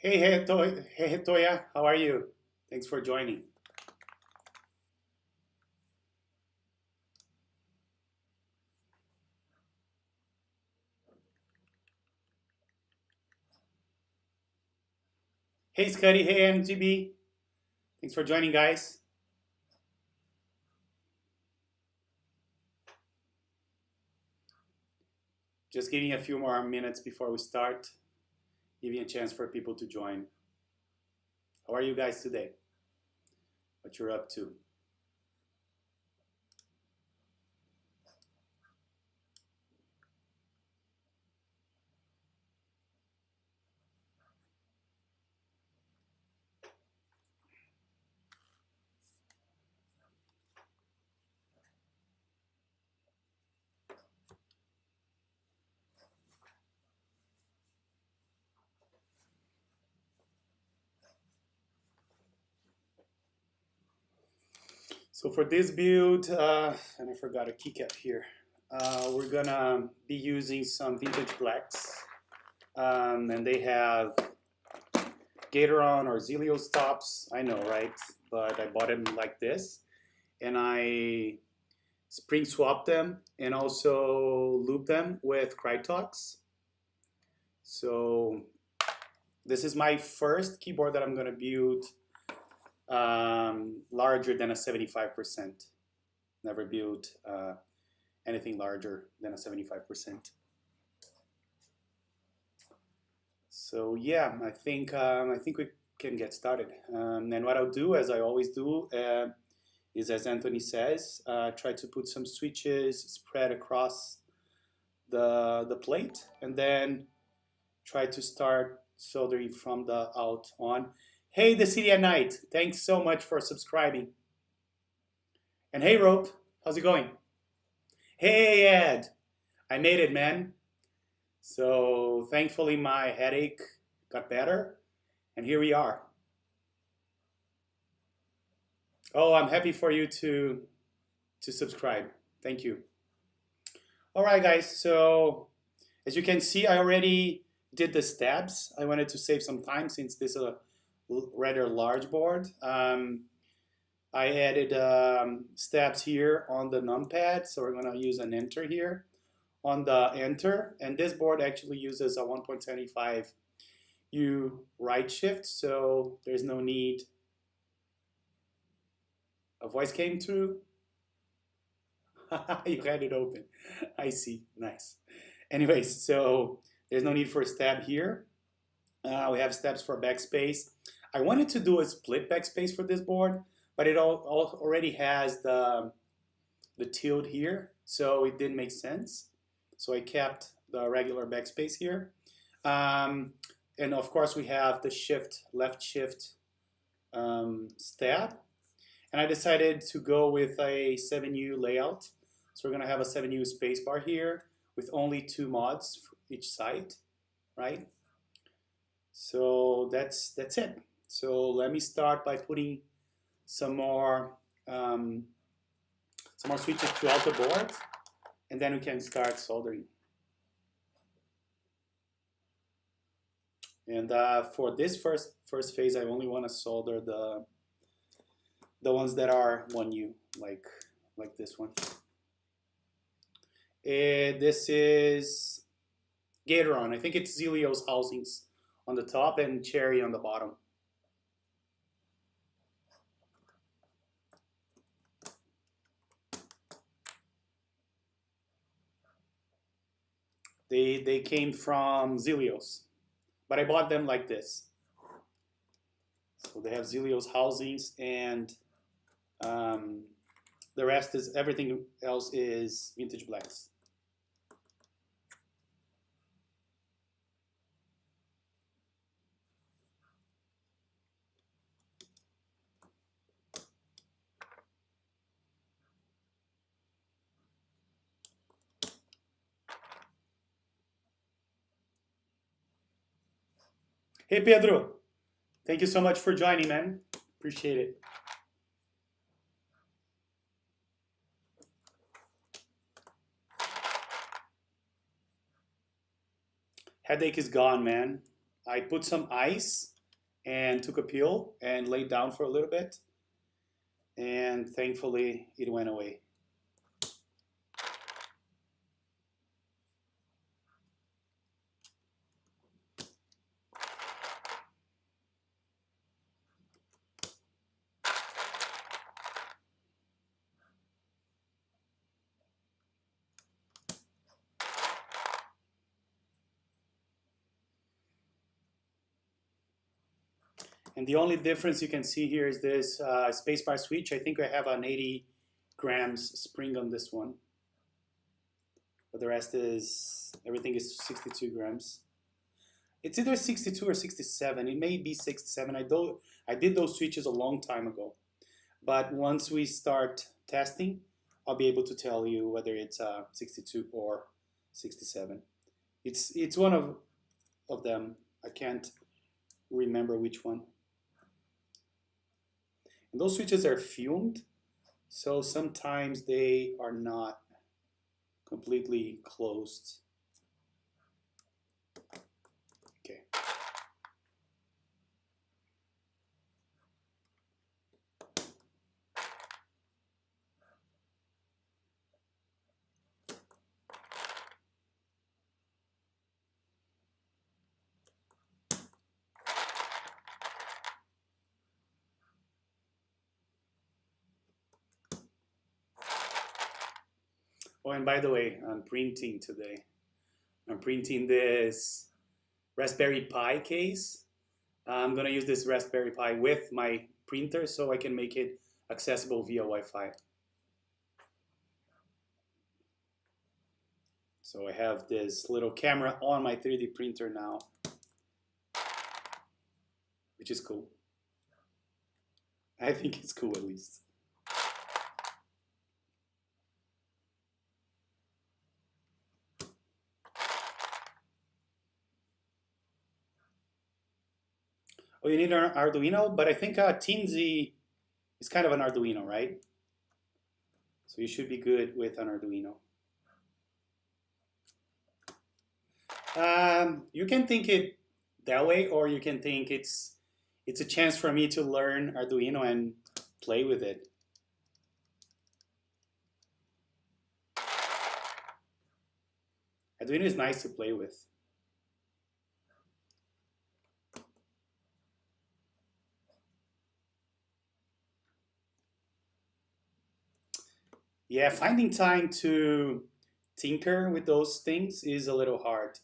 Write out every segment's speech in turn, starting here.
Hey, Toya, how are you? Thanks for joining. Hey, Scotty. Hey, MGB. Thanks for joining, guys. Just giving a few more minutes before we start, giving a chance for people to join. How are you guys today? What you're up to? So for this build, and I forgot a keycap here, we're gonna be using some vintage blacks, and they have Gatoron or Zelio stops. I know, right? But I bought them like this, and I spring swap them and also loop them with Krytox. So this is my first keyboard that I'm gonna build larger than a 75%. Never built anything larger than a 75%. So yeah, I think we can get started. And what I'll do, as I always do, is as Anthony says, try to put some switches spread across the plate, and then try to start soldering from the out on. Hey, the city at night. Thanks so much for subscribing. And hey, Rope, how's it going? Hey, Ed, I made it, man. So thankfully my headache got better, and here we are. Oh, I'm happy for you to subscribe. Thank you. All right, guys. So as you can see, I already did the steps. I wanted to save some time since this is a rather large board. I added steps here on the numpad, so we're gonna use an enter here on the enter, and this board actually uses a 1.75 U right shift, so there's no need. A voice came through. You had it open. I see. Nice. Anyways, so there's no need for a stab here. We have steps for backspace. I wanted to do a split backspace for this board, but it already has the tilt here, so it didn't make sense. So I kept the regular backspace here. And of course we have the shift, left shift stab. And I decided to go with a 7U layout. So we're gonna have a 7U spacebar here with only 2 mods for each side, right? So that's it. So let me start by putting some more switches throughout the board, and then we can start soldering. And for this first phase, I only want to solder the ones that are 1U, like this one. And this is Gatoron. I think it's Zelio's housings on the top and Cherry on the bottom. They came from Zelio's, but I bought them like this. So they have Zelio's housings, and the rest is, everything else is vintage blacks. Hey Pedro, thank you so much for joining, man. Appreciate it. Headache is gone, man. I put some ice and took a pill and laid down for a little bit, and thankfully it went away. And the only difference you can see here is this spacebar switch. I think I have an 80 grams spring on this one. But the rest is, everything is 62 grams. It's either 62 or 67. It may be 67. I did those switches a long time ago. But once we start testing, I'll be able to tell you whether it's 62 or 67. It's one of them. I can't remember which one. And those switches are fumed, so sometimes they are not completely closed. Okay. Oh, and by the way, I'm printing today. I'm printing this Raspberry Pi case. I'm gonna use this Raspberry Pi with my printer so I can make it accessible via Wi-Fi. So I have this little camera on my 3D printer now, which is cool. I think it's cool at least. Oh, you need an Arduino, but I think Teensy is kind of an Arduino, right? So you should be good with an Arduino. You can think it that way, or you can think it's a chance for me to learn Arduino and play with it. Arduino is nice to play with. Yeah, finding time to tinker with those things is a little hard.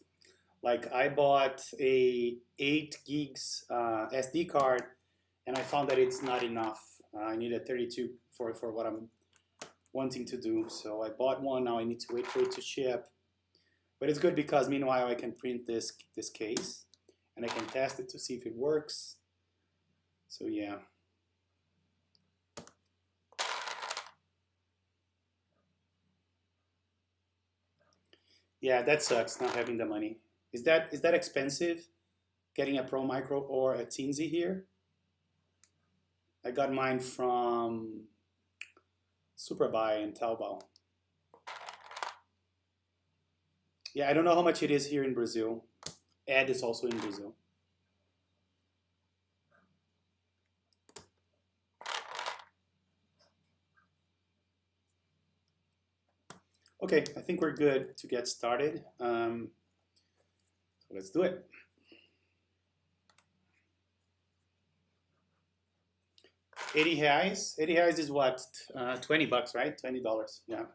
Like I bought a 8 gigs SD card, and I found that it's not enough. I need a 32 for what I'm wanting to do. So I bought one. Now I need to wait for it to ship. But it's good because meanwhile I can print this case, and I can test it to see if it works. So yeah. Yeah, that sucks not having the money. Is that expensive? Getting a Pro Micro or a Teensy here? I got mine from Superbuy and Taobao. Yeah, I don't know how much it is here in Brazil. Ed is also in Brazil. Okay, I think we're good to get started. So let's do it. $80. 80 reais is what? 20 bucks, right? $20. Yeah.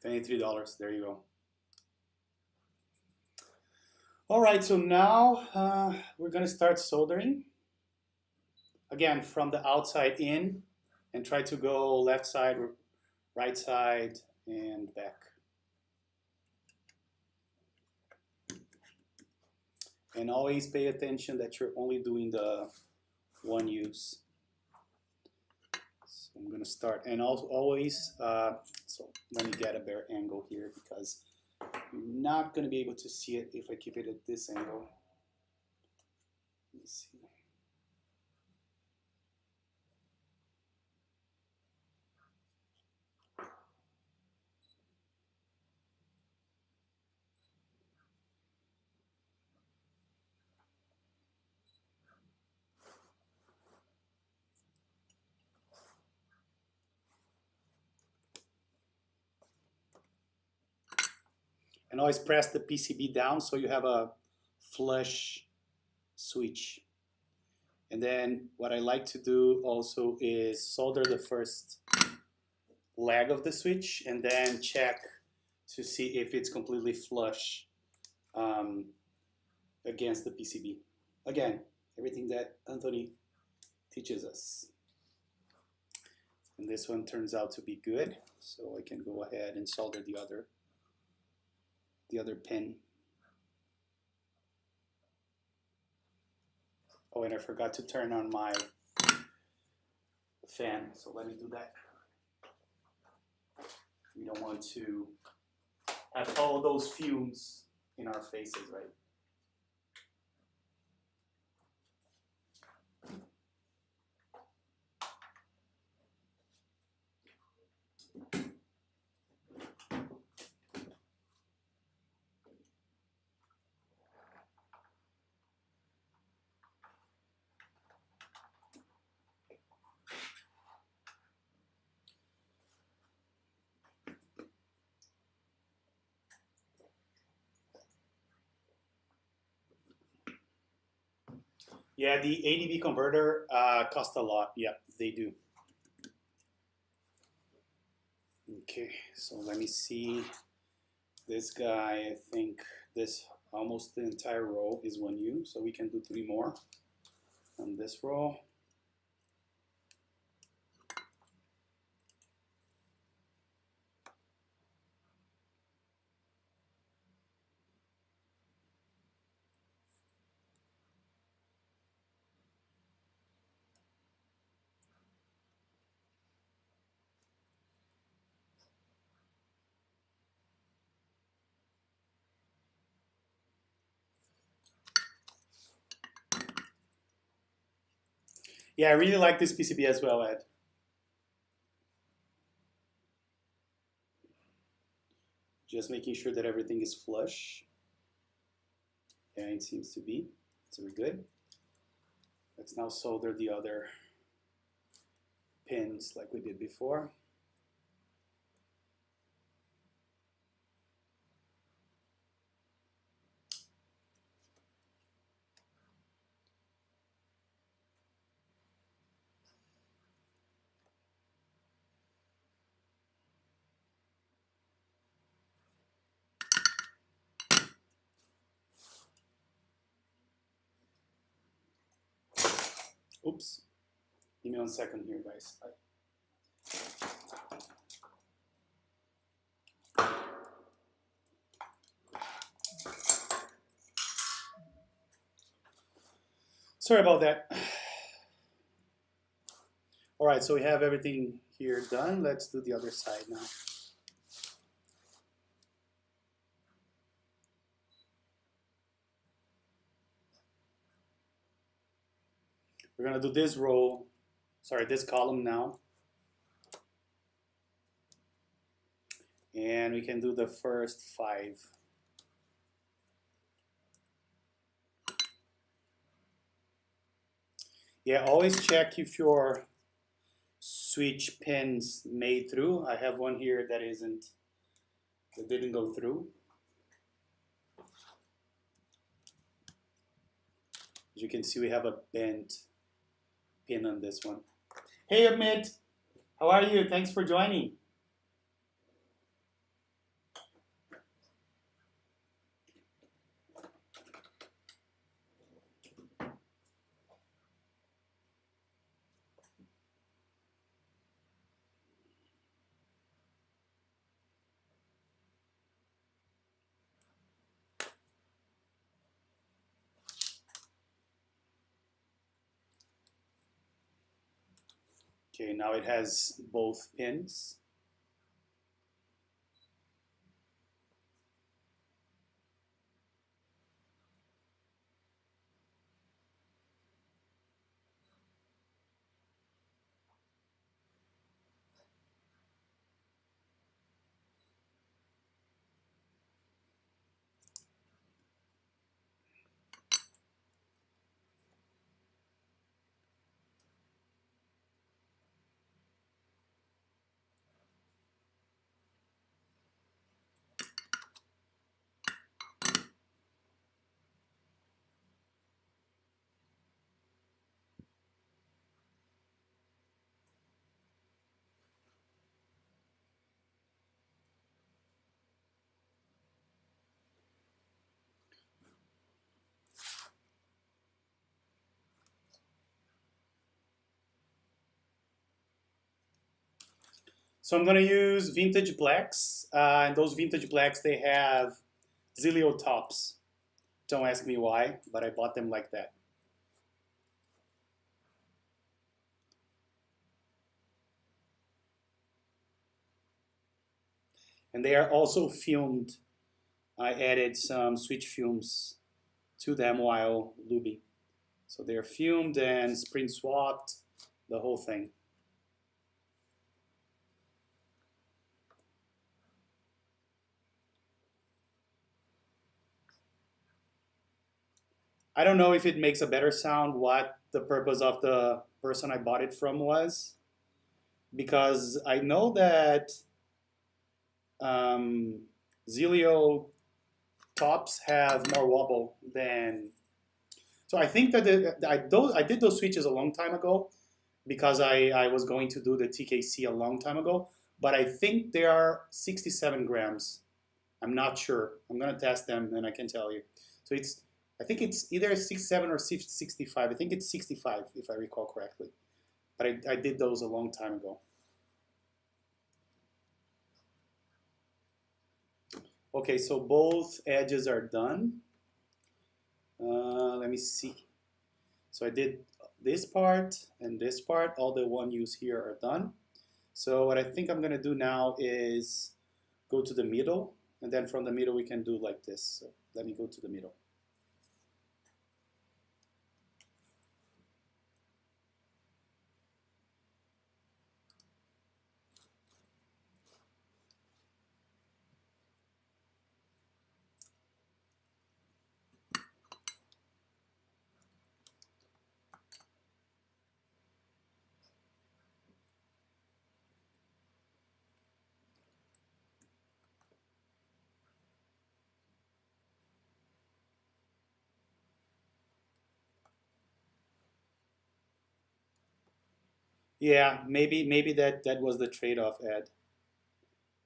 $23. There you go. All right, so now we're gonna start soldering. Again, from the outside in, and try to go left side, right side, and back. And always pay attention that you're only doing the one use. So I'm gonna start, and also always, so let me get a better angle here because you're not going to be able to see it if I keep it at this angle. Let me see. And always press the PCB down so you have a flush switch. And then what I like to do also is solder the first leg of the switch and then check to see if it's completely flush against the PCB. Again, everything that Anthony teaches us. And this one turns out to be good, so I can go ahead and solder the other pin. Oh, and I forgot to turn on my fan, so let me do that. We don't want to have all those fumes in our faces, right? Yeah, the ADB converter costs a lot. Yeah, they do. Okay, so let me see. This guy, I think this almost the entire row is 1U, so we can do 3 more on this row. Yeah, I really like this PCB as well, Ed. Just making sure that everything is flush. Yeah, it seems to be. So we're good. Let's now solder the other pins like we did before. Oops. Give me 1 second here, guys. Sorry about that. All right, so we have everything here done. Let's do the other side now. We're gonna do this row, sorry, this column now. And we can do the first 5. Yeah, always check if your switch pins made through. I have one here that didn't go through. As you can see, we have a bent pin on this one. Hey, Amit, how are you? Thanks for joining. Okay, now it has both pins. So I'm gonna use vintage blacks, and those vintage blacks, they have Zilio tops. Don't ask me why, but I bought them like that. And they are also fumed. I added some switch fumes to them while lubing. So they're fumed and spring swapped, the whole thing. I don't know if it makes a better sound, what the purpose of the person I bought it from was, because I know that Zilio tops have more wobble than. So I think that I did those switches a long time ago because I was going to do the TKC a long time ago, but I think they are 67 grams. I'm not sure. I'm gonna test them and I can tell you. So I think it's either 67 or 65. I think it's 65 if I recall correctly. But I did those a long time ago. Okay, so both edges are done. Let me see. So I did this part and this part. All the 1Us here are done. So what I think I'm gonna do now is go to the middle, and then from the middle we can do like this. So let me go to the middle. Yeah, maybe that was the trade-off, Ed.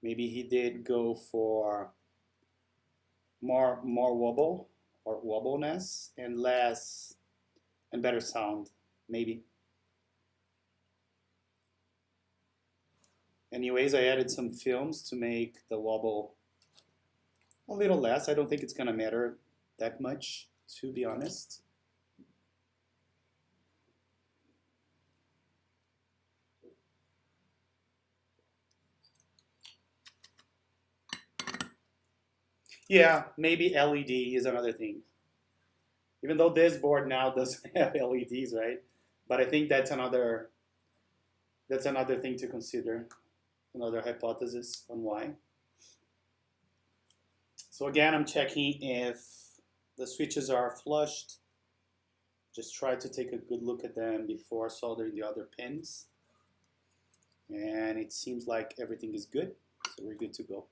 Maybe he did go for more wobble or wobbleness and less and better sound, maybe. Anyways, I added some films to make the wobble a little less. I don't think it's gonna matter that much, to be honest. Yeah, maybe LED is another thing. Even though this board now doesn't have LEDs, right? But I think that's another thing to consider, another hypothesis on why. So again, I'm checking if the switches are flushed. Just try to take a good look at them before soldering the other pins. And it seems like everything is good, so we're good to go.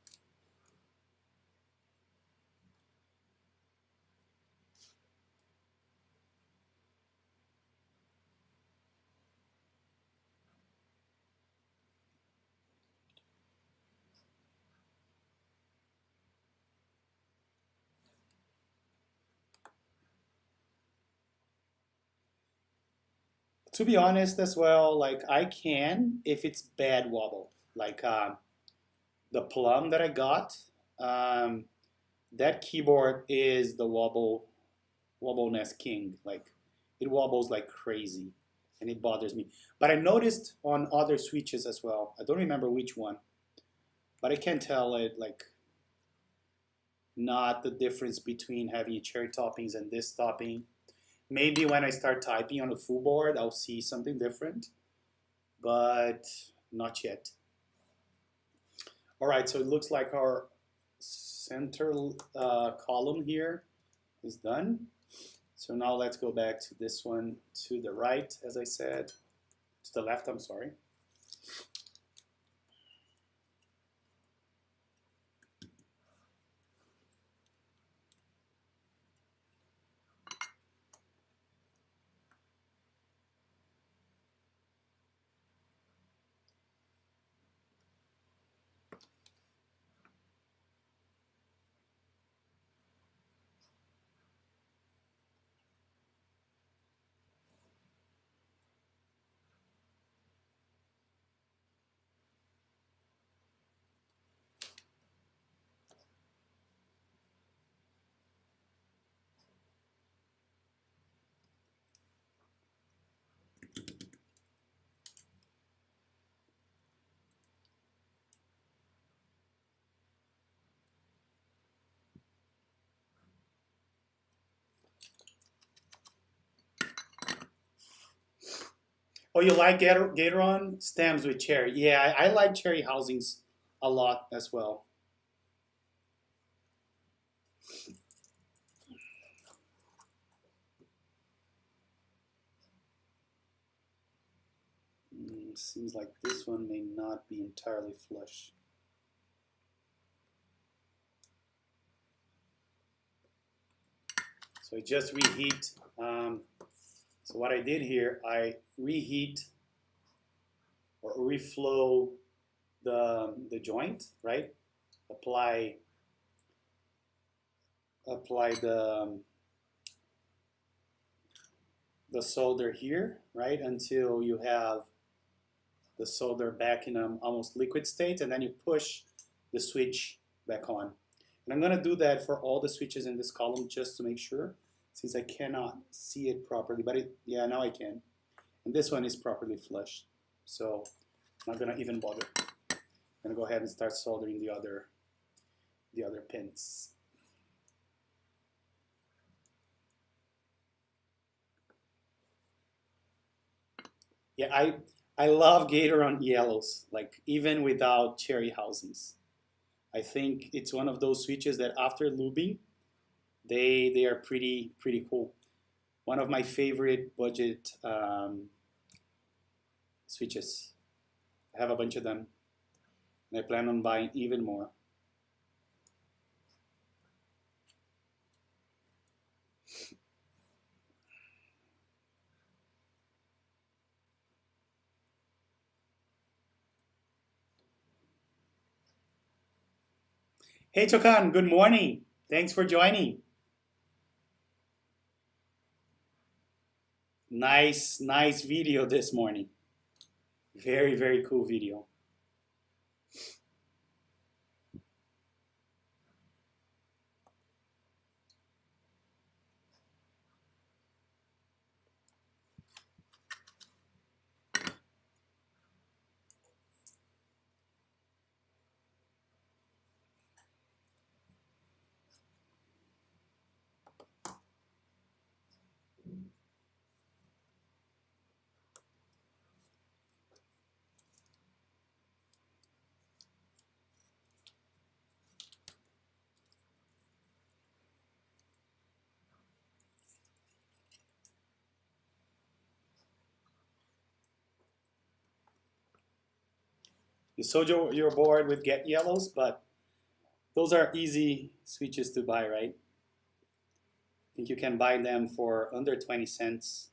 To be honest as well, like I can if it's bad wobble. Like the Plum that I got, um, that keyboard is the wobbleness king. Like it wobbles like crazy, and it bothers me. But I noticed on other switches as well. I don't remember which one, but I can tell it like not the difference between having cherry toppings and this topping. Maybe when I start typing on a full board, I'll see something different, but not yet. All right, so it looks like our center column here is done. So now let's go back to this one to the right, as I said, to the left, I'm sorry. Oh, you like Gatoron stems with cherry? Yeah, I like cherry housings a lot as well. Seems like this one may not be entirely flush. So I just reheat. So what I did here, I reheat or reflow the joint, right? Apply the solder here, right, until you have the solder back in an almost liquid state, and then you push the switch back on. And I'm gonna do that for all the switches in this column just to make sure, since I cannot see it properly, but yeah, now I can. And this one is properly flushed, so I'm not gonna even bother. I'm gonna go ahead and start soldering the other pins. Yeah, I love Gatoron yellows, like even without cherry housings. I think it's one of those switches that after lubing, they are pretty cool. One of my favorite budget switches. I have a bunch of them, and I plan on buying even more. Hey Chokan, good morning. Thanks for joining. Nice video this morning. Very cool video. You sold your board with Get Yellows, but those are easy switches to buy, right? I think you can buy them for under 20 cents.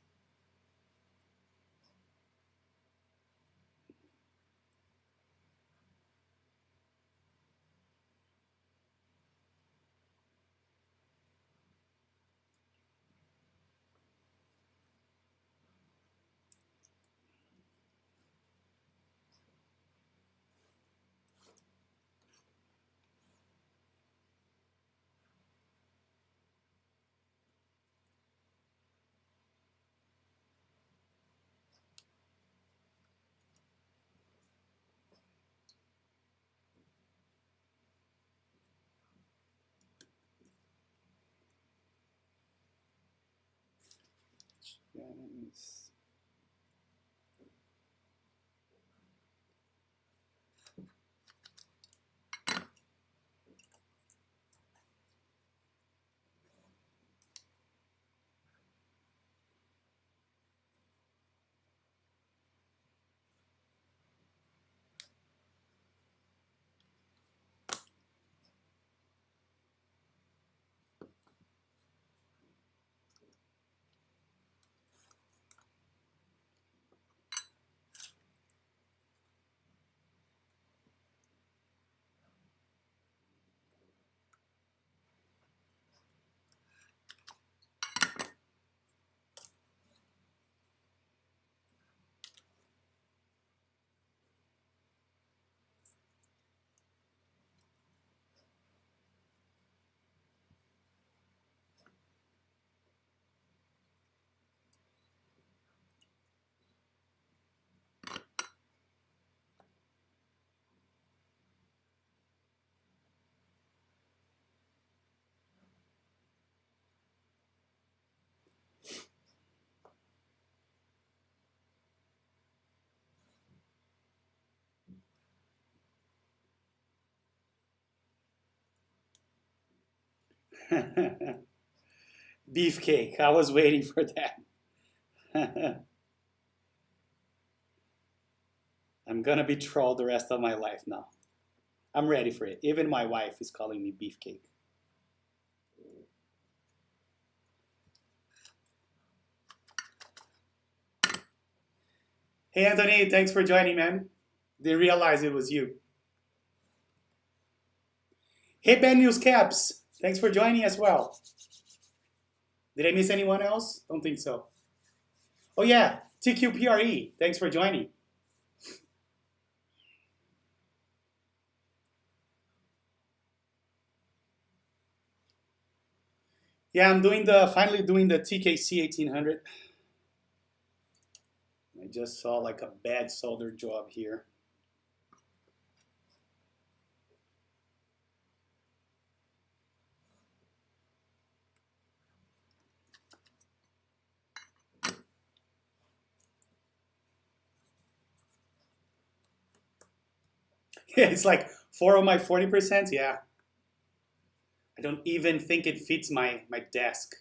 Beefcake. I was waiting for that. I'm gonna be trolled the rest of my life now. I'm ready for it. Even my wife is calling me Beefcake. Hey Anthony, thanks for joining, man. Didn't realize it was you. Hey Ben News Caps, thanks for joining as well. Did I miss anyone else? Don't think so. Oh yeah, TQPRE, thanks for joining. Yeah, I'm finally doing the TKC-1800. I just saw like a bad solder job here. It's like 4 of my 40%, yeah. I don't even think it fits my desk.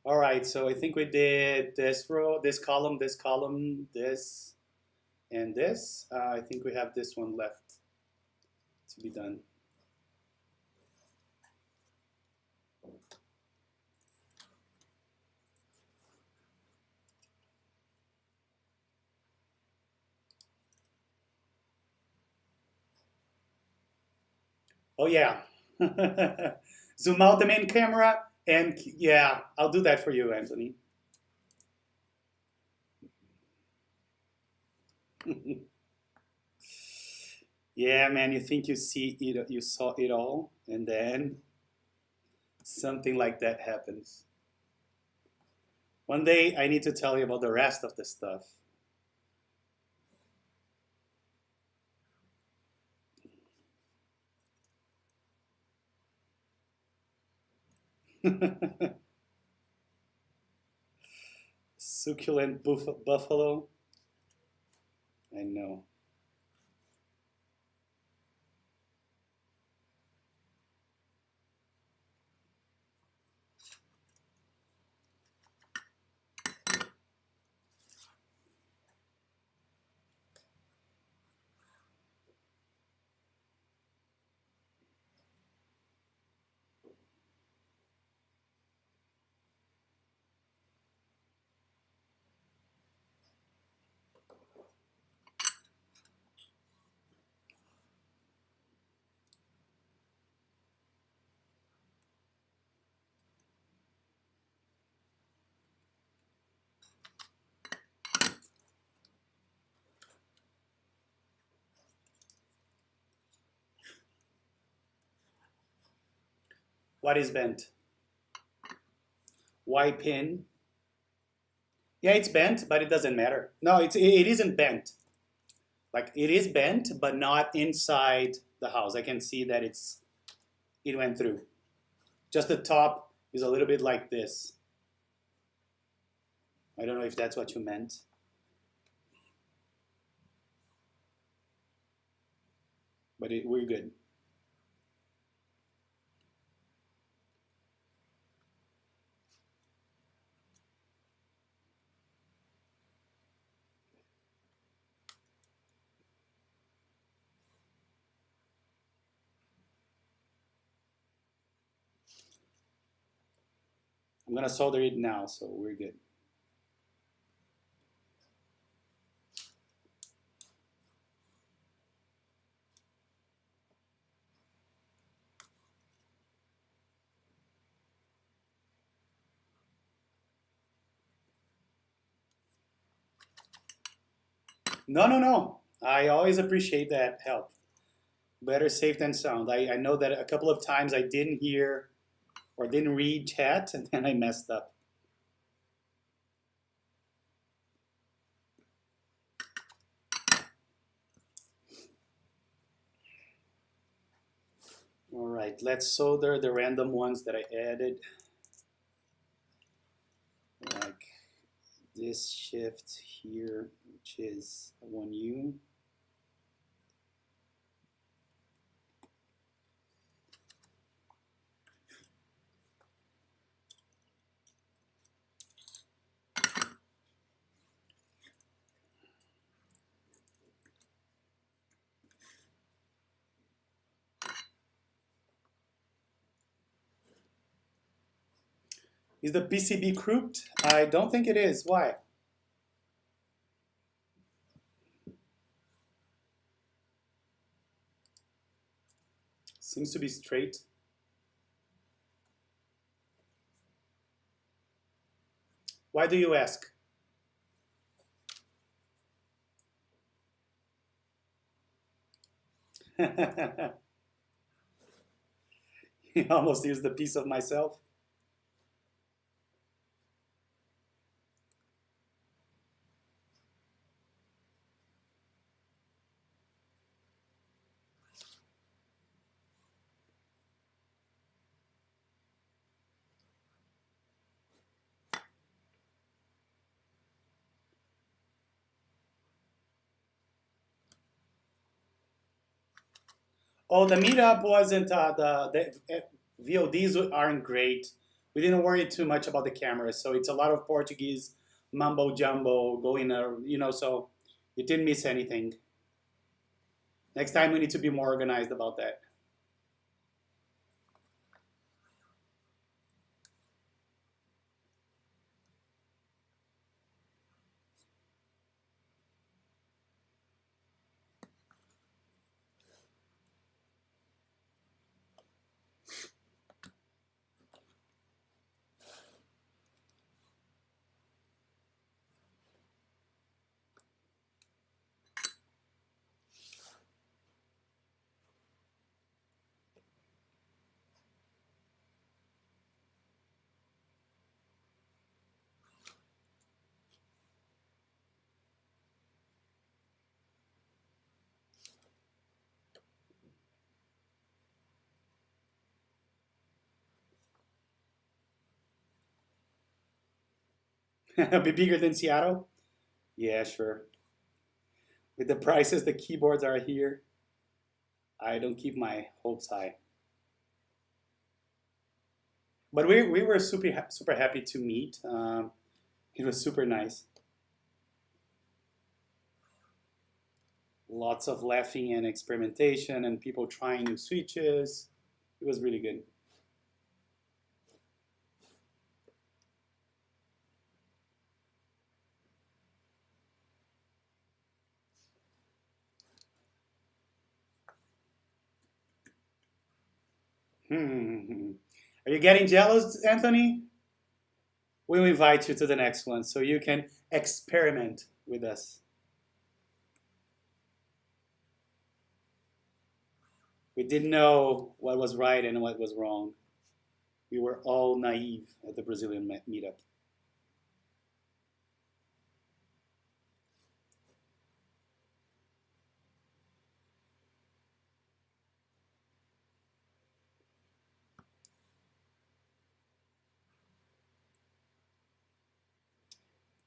All right, so I think we did this row, this column, this, and this. I think we have this one left to be done. Oh yeah. Zoom out the main camera and yeah, I'll do that for you, Anthony. Yeah, man, you think you saw it all, and then something like that happens. One day I need to tell you about the rest of the stuff. Succulent buffalo. I know. What is bent? Why pin? Yeah, it's bent, but it doesn't matter. No, it isn't bent. Like it is bent, but not inside the house. I can see that it went through. Just the top is a little bit like this. I don't know if that's what you meant. But we're good. I'm gonna solder it now, so we're good. No. I always appreciate that help. Better safe than sound. I know that a couple of times I didn't hear or didn't read chat and then I messed up. All right, let's solder the random ones that I added. Like this shift here, which is 1U. Is the PCB crooked? I don't think it is. Why? Seems to be straight. Why do you ask? You almost used the piece of myself. Oh, the meetup wasn't, the VODs aren't great. We didn't worry too much about the camera, so it's a lot of Portuguese mumbo jumbo going, so you didn't miss anything. Next time we need to be more organized about that. Be bigger than Seattle? Yeah, sure. With the prices the keyboards are here, I don't keep my hopes high. But we were super happy to meet. It was super nice. Lots of laughing and experimentation and people trying new switches. It was really good. Are you getting jealous, Anthony? We'll invite you to the next one so you can experiment with us. We didn't know what was right and what was wrong. We were all naive at the Brazilian meetup.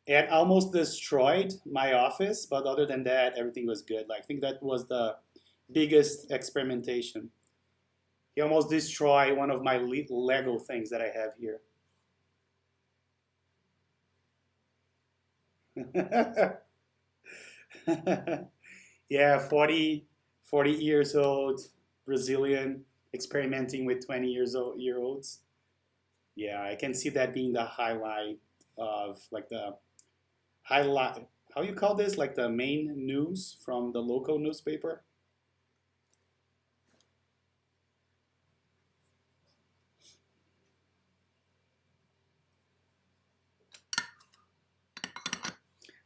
It almost destroyed my office, but other than that, everything was good. Like, I think that was the biggest experimentation. He almost destroyed one of my Lego things that I have here. Yeah, 40 years old, Brazilian, experimenting with 20 year olds. Yeah, I can see that being the highlight of like the highlight, how you call this? Like the main news from the local newspaper?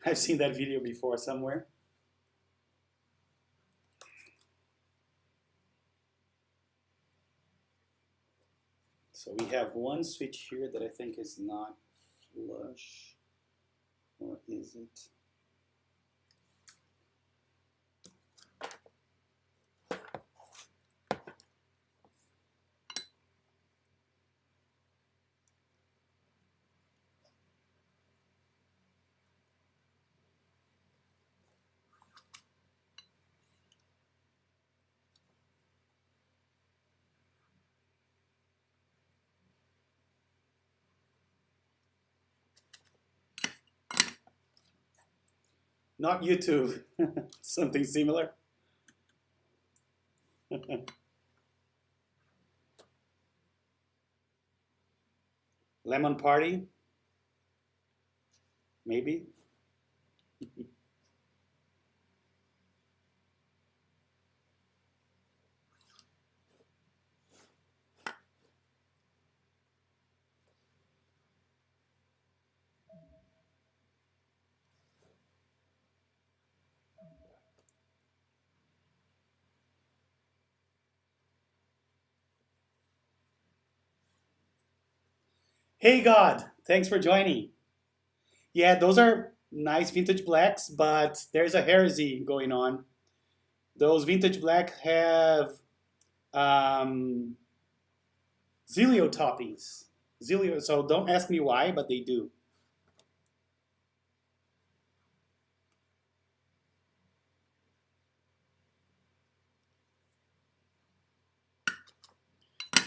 I've seen that video before somewhere. So we have one switch here that I think is not flush, or is it? Not YouTube, something similar. Lemon Party, maybe. Hey God, thanks for joining. Yeah, those are nice vintage blacks, but there's a heresy going on. Those vintage black have um, Zilio toppings. Zilio, so don't ask me why, but they do.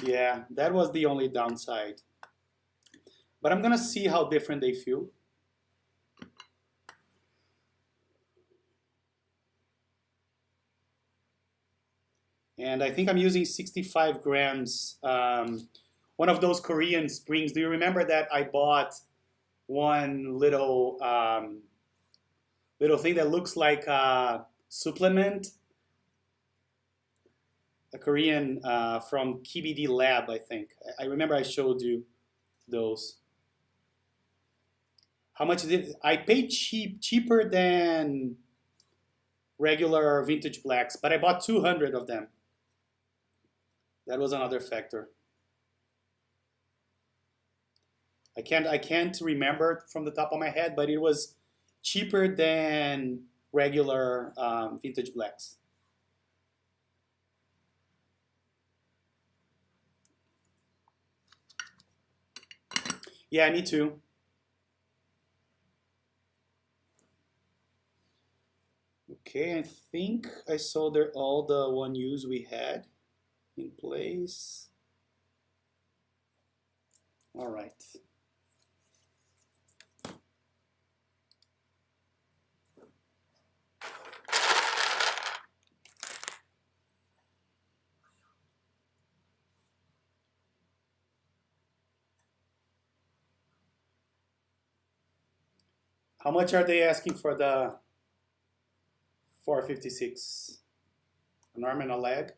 Yeah, that was the only downside. But I'm gonna see how different they feel. And I think I'm using 65 grams. One of those Korean springs. Do you remember that I bought one little thing that looks like a supplement? A Korean from KBD Lab, I think. I remember I showed you those. How much did I paid cheaper than regular vintage blacks, but I bought 200 of them. That was another factor. I can't remember from the top of my head, but it was cheaper than regular vintage blacks. Yeah, me too. Okay, I think I soldered all the 1Us we had in place. All right. How much are they asking for the 456? An arm and a leg?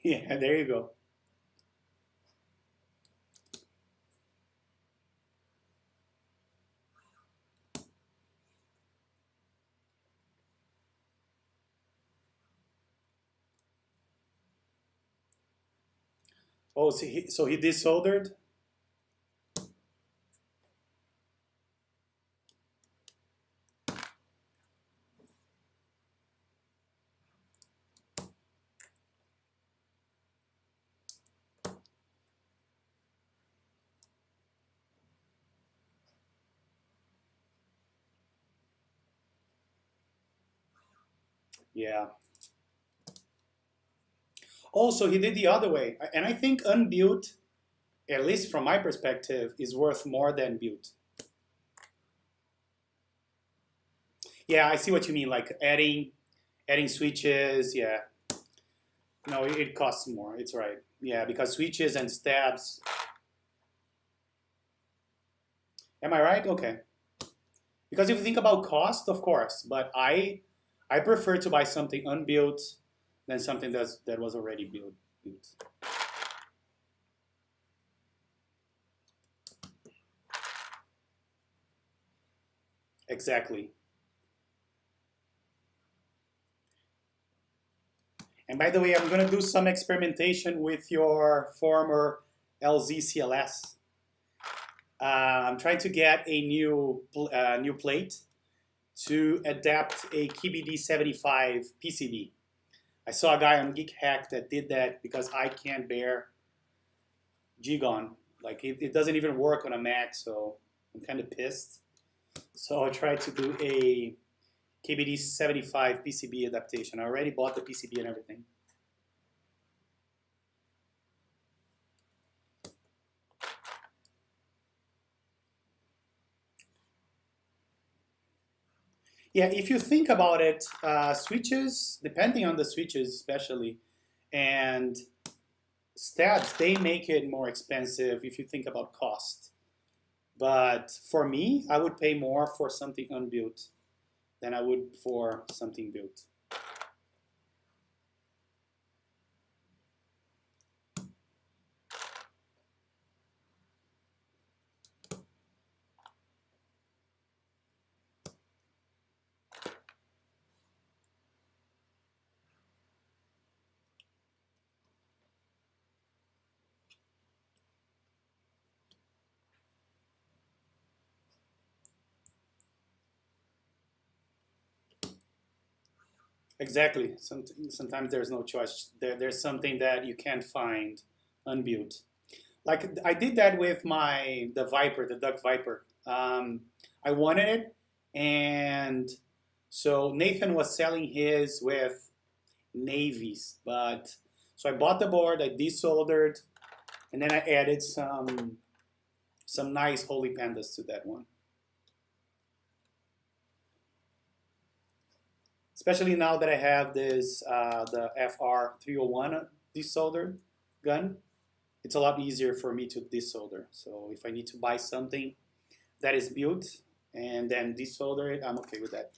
Yeah, there you go. Oh, so he desoldered? Yeah. Also, he did the other way. And I think unbuilt, at least from my perspective, is worth more than built. Yeah, I see what you mean. Like adding switches. Yeah. No, it costs more. It's right. Yeah, because switches and stabs. Am I right? Okay. Because if you think about cost, of course, but I prefer to buy something unbuilt than something that was already built. Exactly. And by the way, I'm going to do some experimentation with your former LZ-CLS. I'm trying to get a new plate to adapt a KBD75 PCB. I saw a guy on Geek Hack that did that because I can't bear Gigon. Like it doesn't even work on a Mac, so I'm kind of pissed. So I tried to do a KBD75 PCB adaptation. I already bought the PCB and everything. Yeah, if you think about it, switches, depending on the switches especially, and stabs, they make it more expensive if you think about cost. But for me, I would pay more for something unbuilt than I would for something built. Exactly. Sometimes there's no choice. There's something that you can't find unbuilt. Like I did that with the Viper, the Duck Viper. I wanted it, and so Nathan was selling his with navies, but so I bought the board, I desoldered, and then I added some nice holy pandas to that one. Especially now that I have this the FR301 desoldered gun, it's a lot easier for me to desolder. So if I need to buy something that is built and then desolder it, I'm okay with that.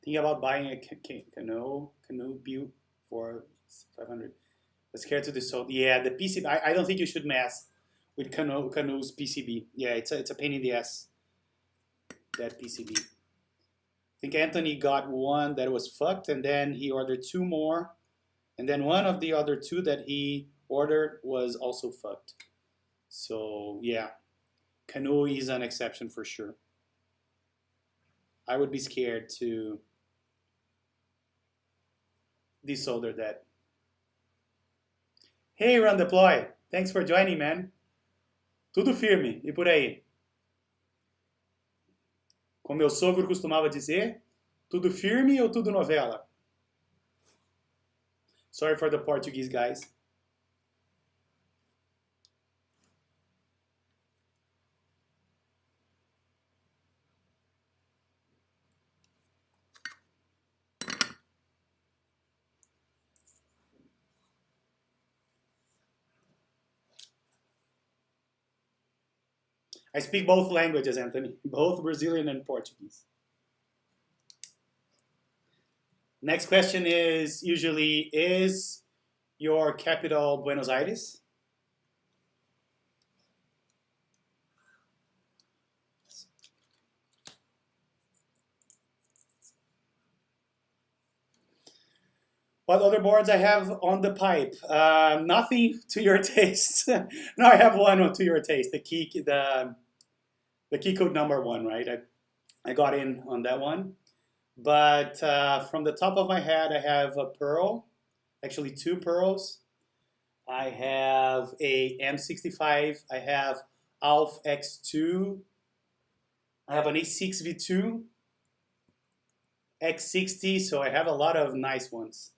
Think about buying a canoe build for 500. But scared to desolder. Yeah, the PCB. I don't think you should mess with canoe's PCB. Yeah, it's a pain in the ass. That PCB. I think Anthony got one that was fucked, and then he ordered two more, and then one of the other two that he ordered was also fucked. So yeah, canoe is an exception for sure. I would be scared to desolder that. Hey, Run Deploy, thanks for joining, man. Tudo firme e por aí. Como meu sogro costumava dizer, tudo firme ou tudo novela? Sorry for the Portuguese, guys. I speak both languages, Anthony, both Brazilian and Portuguese. Next question is usually, is your capital Buenos Aires? What other boards I have on the pipe? Nothing to your taste. No, I have one to your taste. The key code number one, right? I got in on that one. But from the top of my head, I have a Pearl, actually two Pearls. I have a M65. I have ALF X2. I have an A6V2, X60. So I have a lot of nice ones.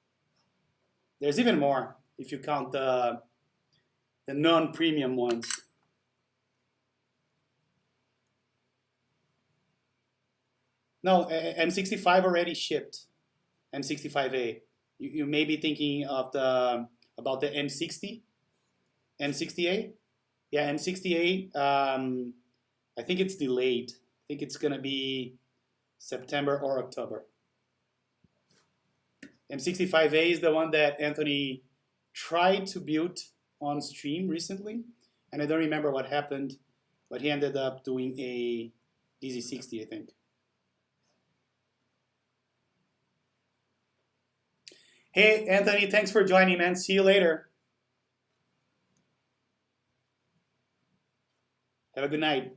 There's even more if you count the non-premium ones. No, M65 already shipped. M65A. You may be thinking of about the M60, M60A. Yeah, M60A. I think it's delayed. I think it's gonna be September or October. M65A is the one that Anthony tried to build on stream recently, and I don't remember what happened, but he ended up doing a DZ60, I think. Hey, Anthony, thanks for joining, man. See you later. Have a good night.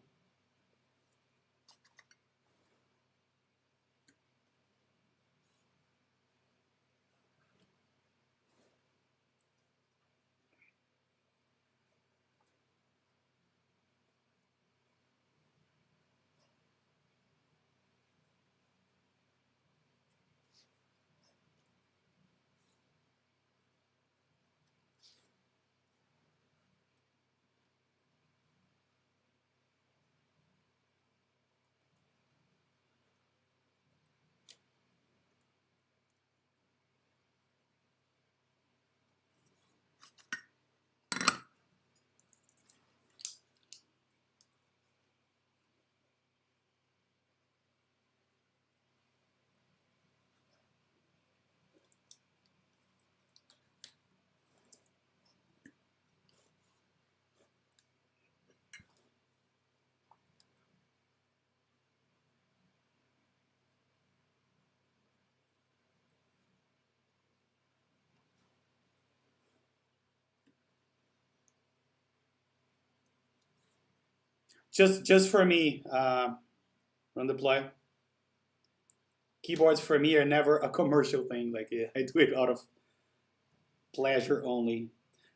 Just for me, run the play. Keyboards for me are never a commercial thing. Like I do it out of pleasure only.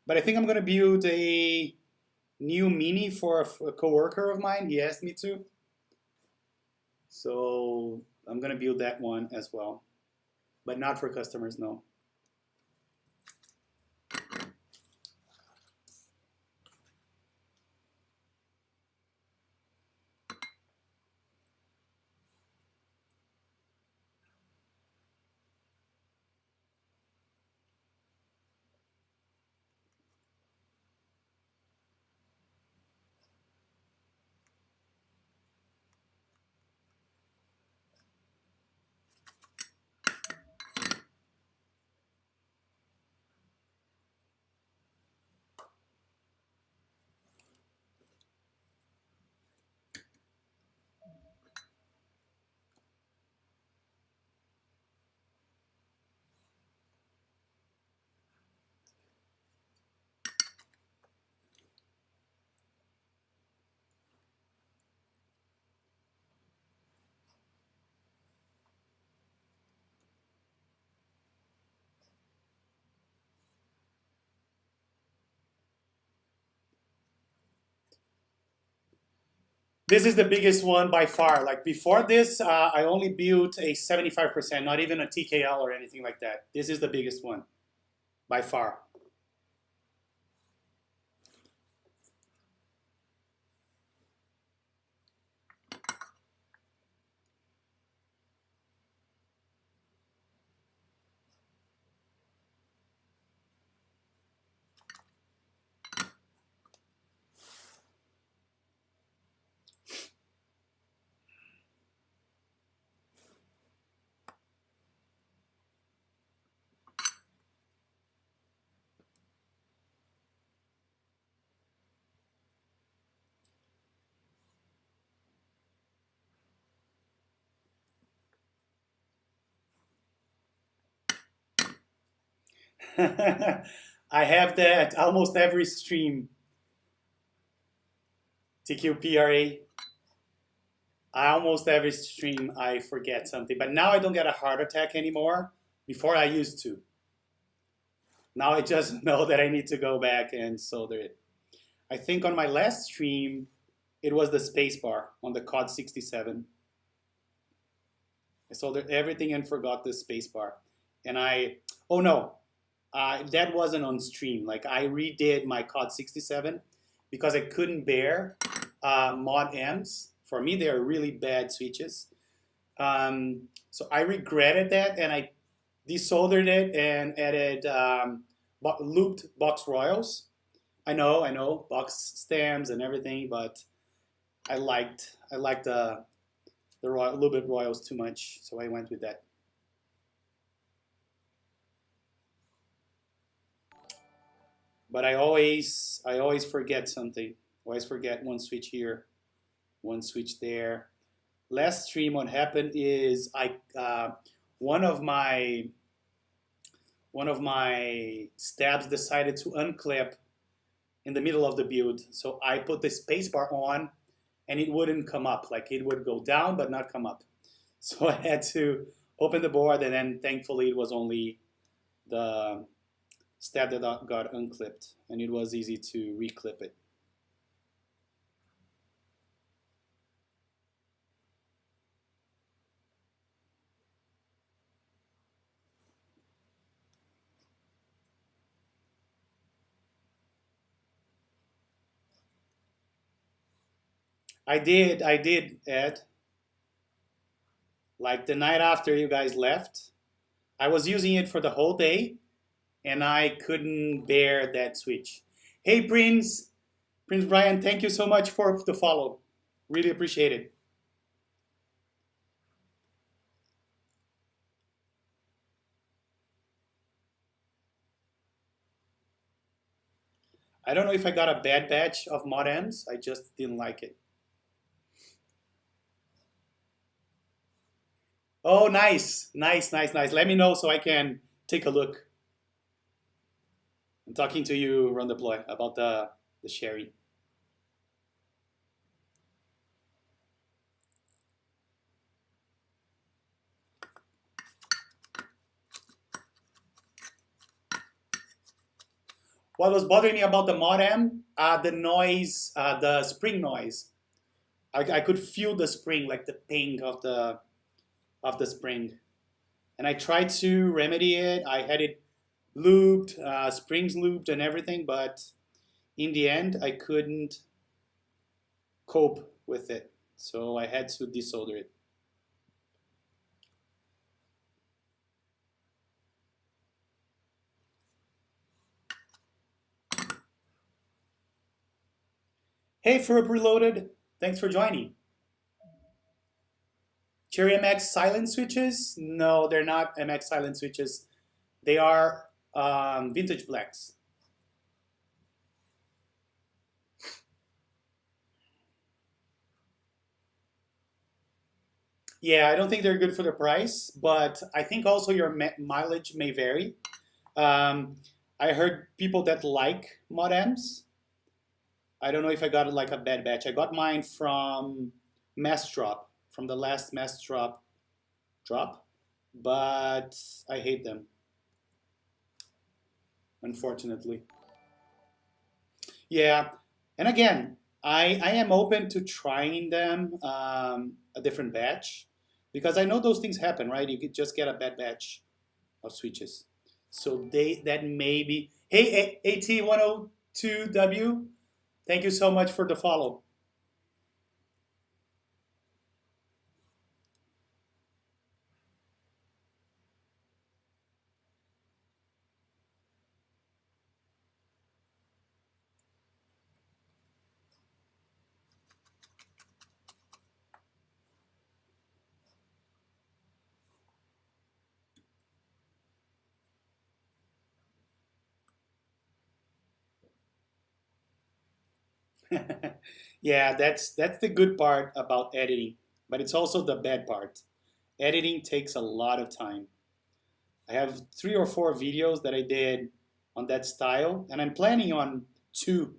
But I think I'm gonna build a new Mini for a coworker of mine. He asked me to, so I'm gonna build that one as well, but not for customers, no. This is the biggest one by far. Like before this, I only built a 75%, not even a TKL or anything like that. This is the biggest one by far. I have that almost every stream. TQPRA. Almost every stream I forget something, but now I don't get a heart attack anymore. Before I used to. Now I just know that I need to go back and solder it. I think on my last stream, it was the spacebar on the COD 67. I soldered everything and forgot the spacebar. And oh no, that wasn't on stream. Like I redid my COD 67 because I couldn't bear mod M's. For me, they are really bad switches. So I regretted that, and I desoldered it and added looped box royals. I know, box stems and everything, but I liked the Lubed royals too much, so I went with that. but I always forget something. Always forget one switch here, one switch there. Last stream, what happened is one of my stabs decided to unclip in the middle of the build. So I put the spacebar on and it wouldn't come up. Like it would go down but not come up. So I had to open the board, and then thankfully it was only the stab that got unclipped, and it was easy to reclip it. I did, Ed. Like the night after you guys left, I was using it for the whole day, and I couldn't bear that switch. Hey, Prince Brian, thank you so much for the follow. Really appreciate it. I don't know if I got a bad batch of modems. I just didn't like it. Oh, nice. Let me know so I can take a look. I'm talking to you, Run Deploy, about the sharing. What was bothering me about the modem, the noise, the spring noise. I could feel the spring, like the ping of the spring. And I tried to remedy it. I had it lubed, springs lubed and everything, but in the end, I couldn't cope with it. So I had to desolder it. Hey, Ferb Reloaded, thanks for joining. Cherry MX silent switches? No, they're not MX silent switches. They are vintage blacks. Yeah, I don't think they're good for the price, but I think also your mileage may vary. I heard people that like modems. I don't know if I got like a bad batch. I got mine from Mass Drop, from the last Mass Drop, but I hate them, unfortunately. Yeah, and again, I am open to trying them a different batch, because I know those things happen, right? You could just get a bad batch of switches. So that may be. Hey, AT102W, thank you so much for the follow. Yeah, that's the good part about editing, but it's also the bad part. Editing takes a lot of time. I have 3 or 4 videos that I did on that style, and I'm planning on 2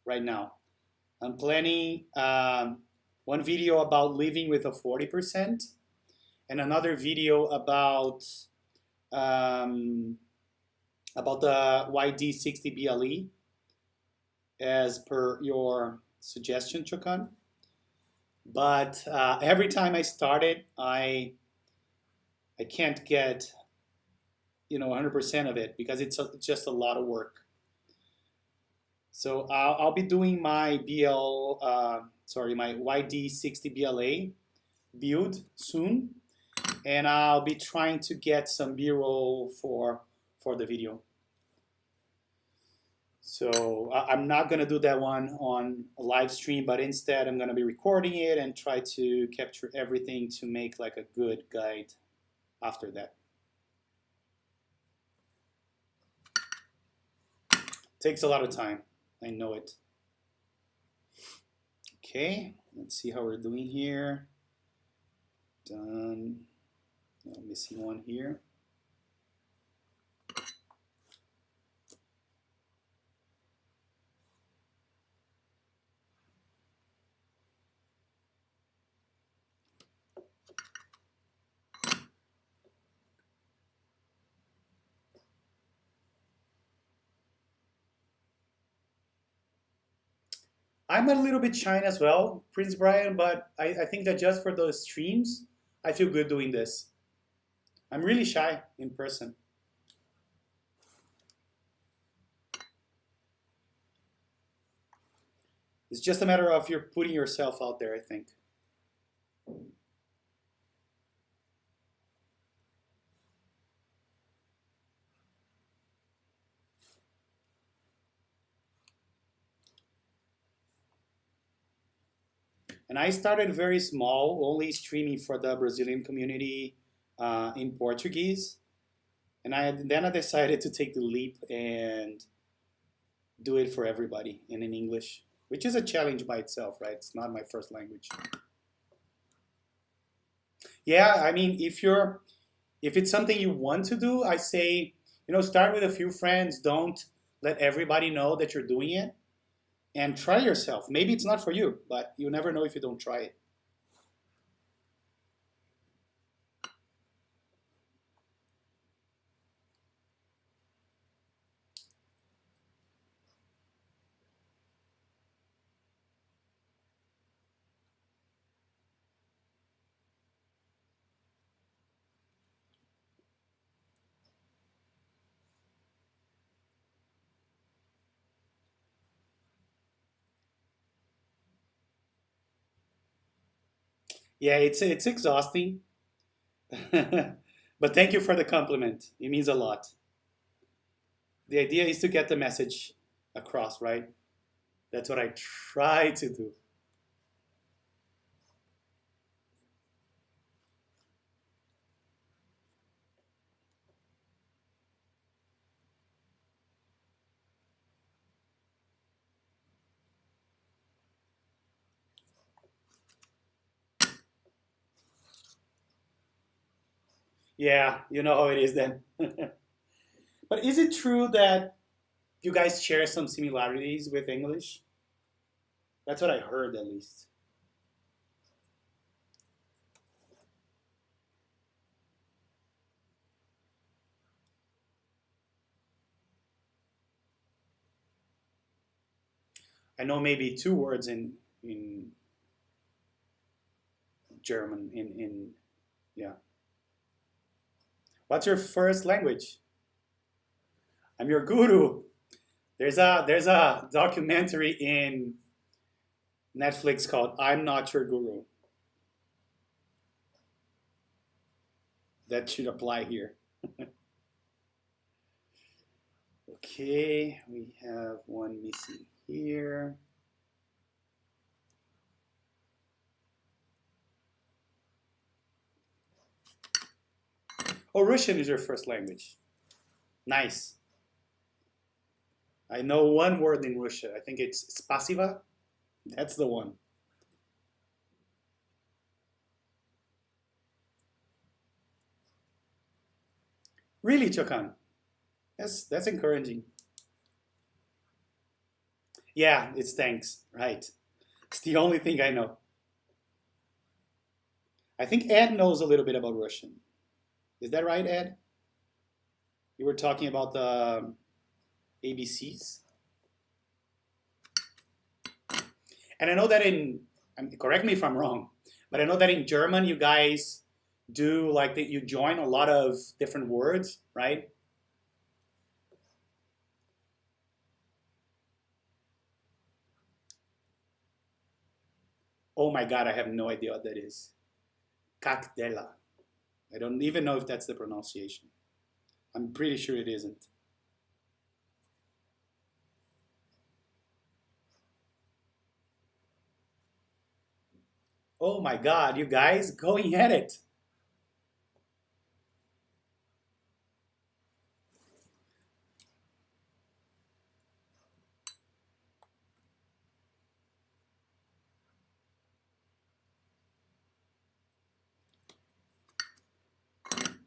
right now. I'm planning one video about living with a 40%, and another video about the YD60 BLE, as per your suggestion, Chokan. But every time I start it, I can't get 100% of it, because it's just a lot of work. So I'll be doing my my YD60 BLA build soon, and I'll be trying to get some B-roll for the video. So I'm not gonna do that one on a live stream, but instead I'm gonna be recording it and try to capture everything to make like a good guide after that. Takes a lot of time. I know it. Okay, let's see how we're doing here. Done. No, missing one here. I'm a little bit shy as well, Prince Brian, but I think that just for those streams, I feel good doing this. I'm really shy in person. It's just a matter of you're putting yourself out there, I think. And I started very small, only streaming for the Brazilian community in Portuguese. And then I decided to take the leap and do it for everybody and in English, which is a challenge by itself, right? It's not my first language. Yeah, I mean, if it's something you want to do, I say, start with a few friends. Don't let everybody know that you're doing it. And try yourself. Maybe it's not for you, but you never know if you don't try it. Yeah, it's exhausting. But thank you for the compliment. It means a lot. The idea is to get the message across, right? That's what I try to do. Yeah, you know how it is then. But is it true that you guys share some similarities with English? That's what I heard at least. I know maybe two words in German in yeah. What's your first language? I'm your guru. There's a documentary in Netflix called I'm Not Your Guru. That should apply here. Okay, we have one missing here. Oh, Russian is your first language. Nice. I know one word in Russian. I think it's spasiba. That's the one. Really, Chokan? That's encouraging. Yeah, it's thanks. Right. It's the only thing I know. I think Ed knows a little bit about Russian. Is that right, Ed? You were talking about the ABCs? And I know that correct me if I'm wrong, but I know that in German you guys do like that you join a lot of different words, right? Oh my God, I have no idea what that is. Cactela. I don't even know if that's the pronunciation. I'm pretty sure it isn't. Oh my God, you guys going at it.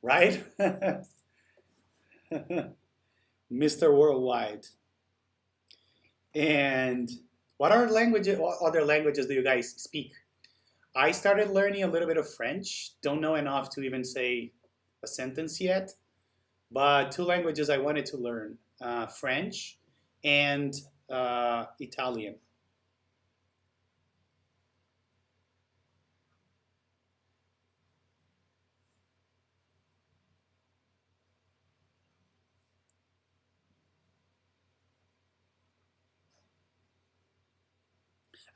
right? Mr. Worldwide. And what other languages do you guys speak? I started learning a little bit of French. Don't know enough to even say a sentence yet. But two languages I wanted to learn, French and Italian.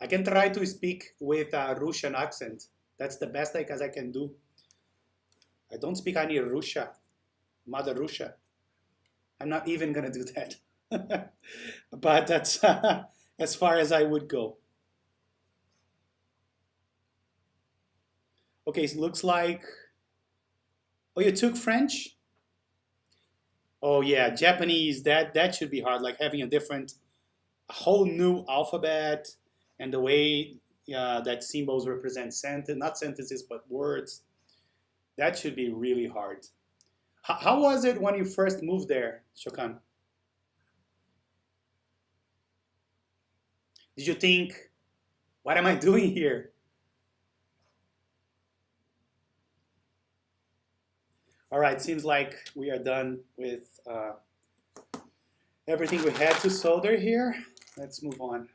I can try to speak with a Russian accent. That's the best I can do. I don't speak any Russia, Mother Russia. I'm not even gonna do that. But that's as far as I would go. Okay, so it looks like, oh, you took French? Oh yeah, Japanese, that should be hard, like having a whole new alphabet and the way that symbols represent not sentences, but words. That should be really hard. How was it when you first moved there, Shokan? Did you think, what am I doing here? All right, seems like we are done with everything we had to solder here. Let's move on.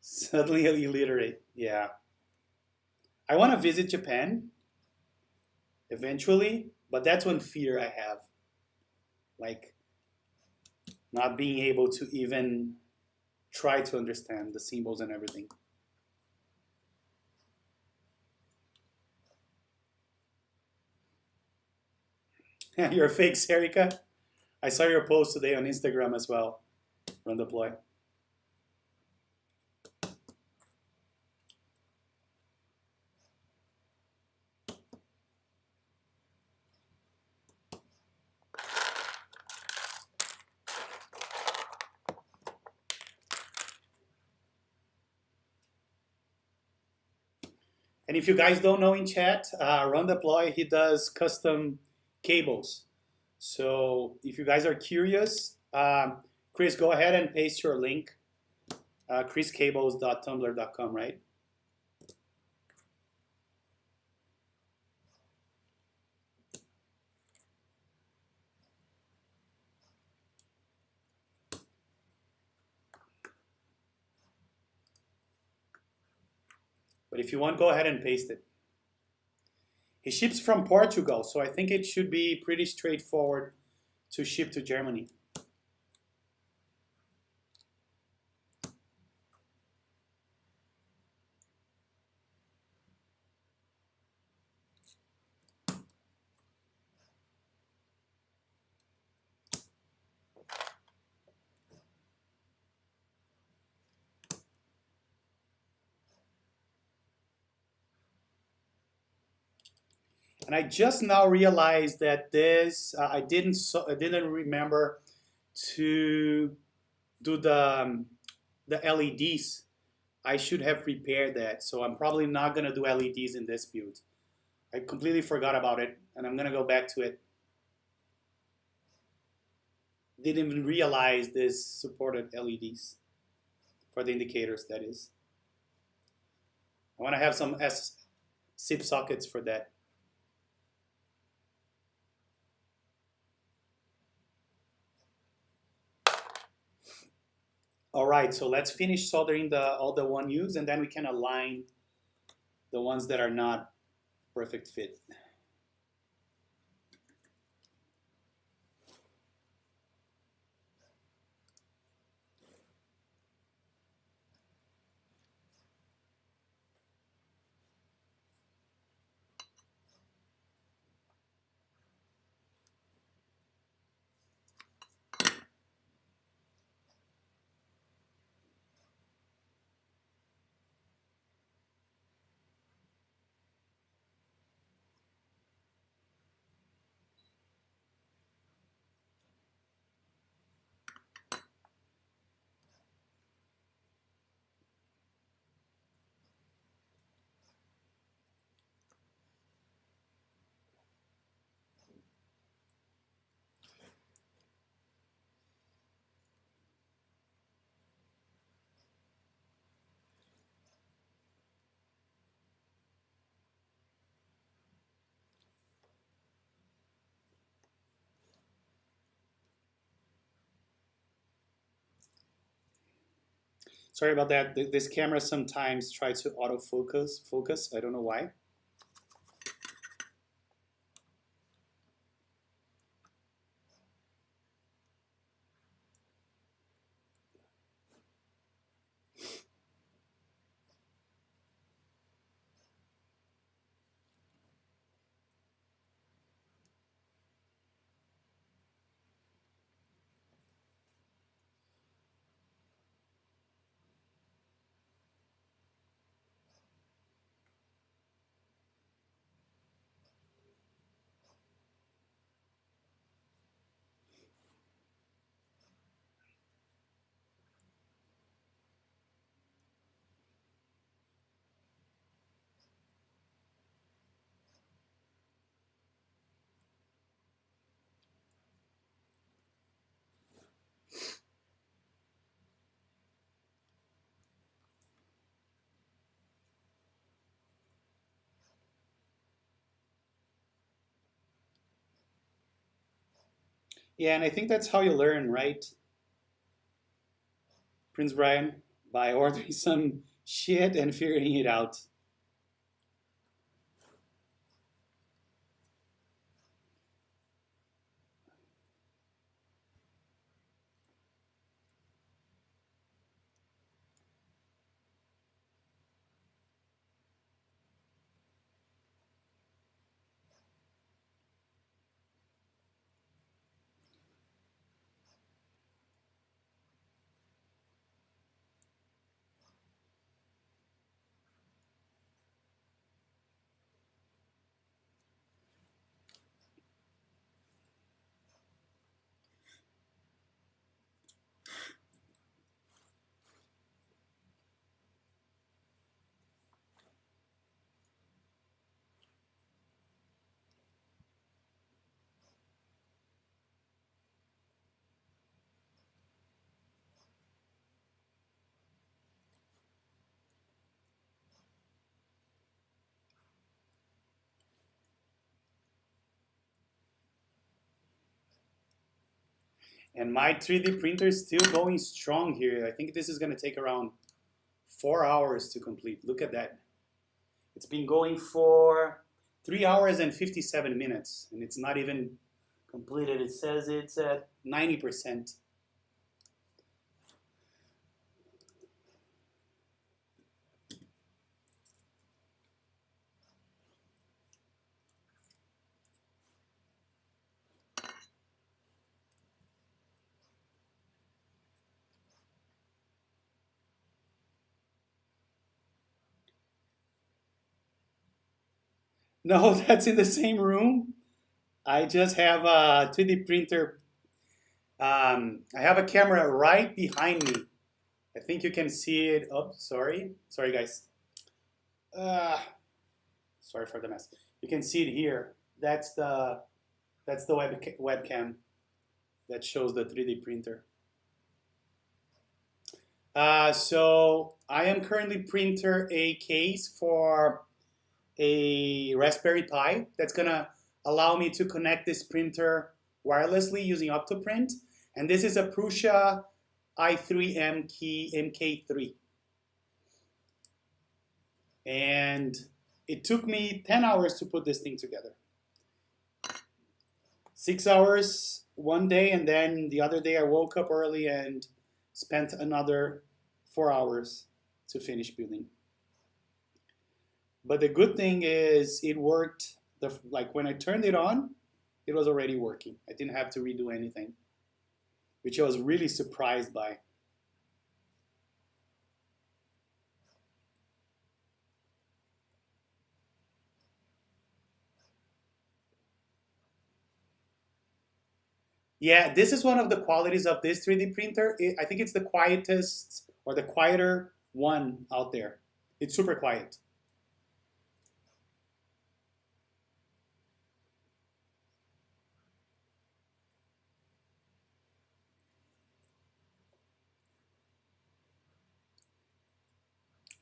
Suddenly illiterate, yeah. I want to visit Japan eventually, but that's one fear I have. Like, not being able to even try to understand the symbols and everything. You're fake, Serica. I saw your post today on Instagram as well. Run deploy. And if you guys don't know in chat, Run Deploy, he does custom cables. So if you guys are curious, Chris, go ahead and paste your link, chriscables.tumblr.com, right? But if you want, go ahead and paste it. He ships from Portugal, so I think it should be pretty straightforward to ship to Germany. And I just now realized that this I didn't remember to do the LEDs. I should have prepared that, so I'm probably not gonna do LEDs in this build. I completely forgot about it, and I'm gonna go back to it. Didn't even realize this supported LEDs for the indicators, that is. I wanna have some SIP sockets for that. All right, so let's finish soldering all the 1Us, and then we can align the ones that are not perfect fit. Sorry about that. This camera sometimes tries to focus. I don't know why. Yeah, and I think that's how you learn, right, Prince Brian? By ordering some shit and figuring it out. And my 3D printer is still going strong here. I think this is going to take around 4 hours to complete. Look at that. It's been going for 3 hours and 57 minutes, and it's not even completed. It says it's at 90%. No, that's in the same room. I just have a 3D printer. I have a camera right behind me. I think you can see it. Oh, sorry. Sorry, guys. Uh, sorry for the mess. You can see it here. That's the webcam that shows the 3D printer. So I am currently printer a case for a Raspberry Pi that's gonna allow me to connect this printer wirelessly using Optoprint. And this is a Prusa i3 MK3. And it took me 10 hours to put this thing together. 6 hours one day, and then the other day I woke up early and spent another 4 hours to finish building. But the good thing is it worked. Like when I turned it on, it was already working. I didn't have to redo anything, which I was really surprised by. Yeah, this is one of the qualities of this 3D printer. I think it's the quietest or the quieter one out there. It's super quiet.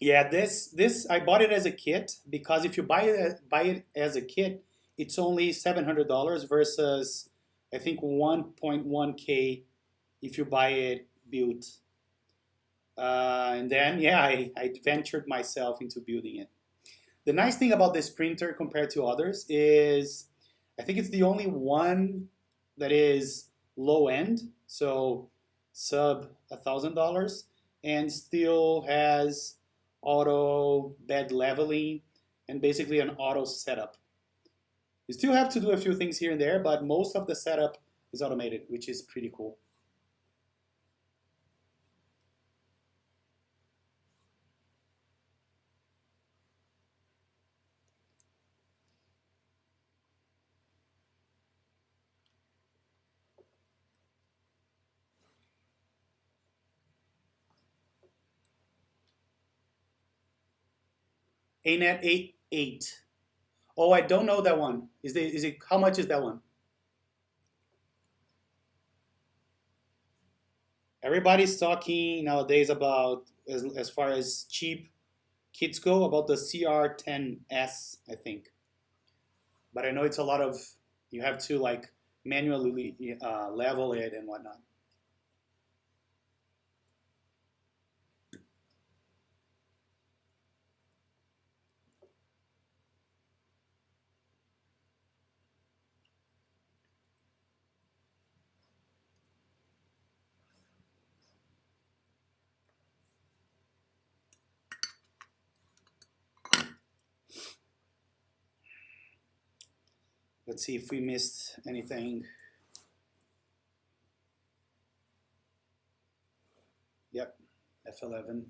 Yeah, this I bought it as a kit because if you buy it as a kit, it's only $700 versus I think 1.1K if you buy it built. And then, yeah, I ventured myself into building it. The nice thing about this printer compared to others is I think it's the only one that is low end, so sub $1,000, and still has auto bed leveling and basically an auto setup. You still have to do a few things here and there, but most of the setup is automated, which is pretty cool. ANET 8.8. Oh, I don't know that one. Is it how much is that one? Everybody's talking nowadays about, as far as cheap kits go, about the CR10S, I think. But I know it's a lot of, you have to like manually level it and whatnot. Let's see if we missed anything. Yep, F11.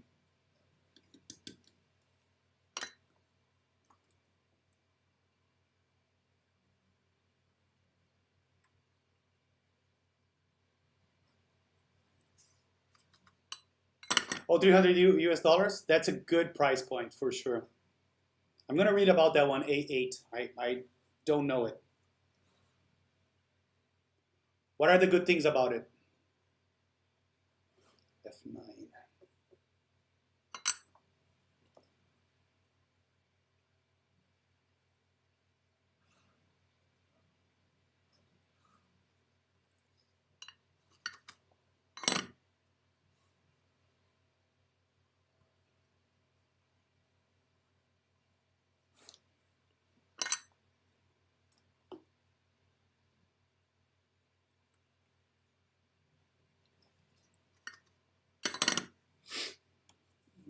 Oh, 300 US dollars? That's a good price point for sure. I'm gonna read about that one, A8. I don't know it. What are the good things about it? F9.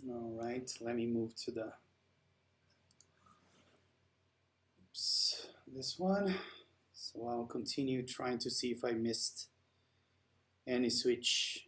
All right, let me move to the, oops, this one. So I'll continue trying to see if I missed any switch.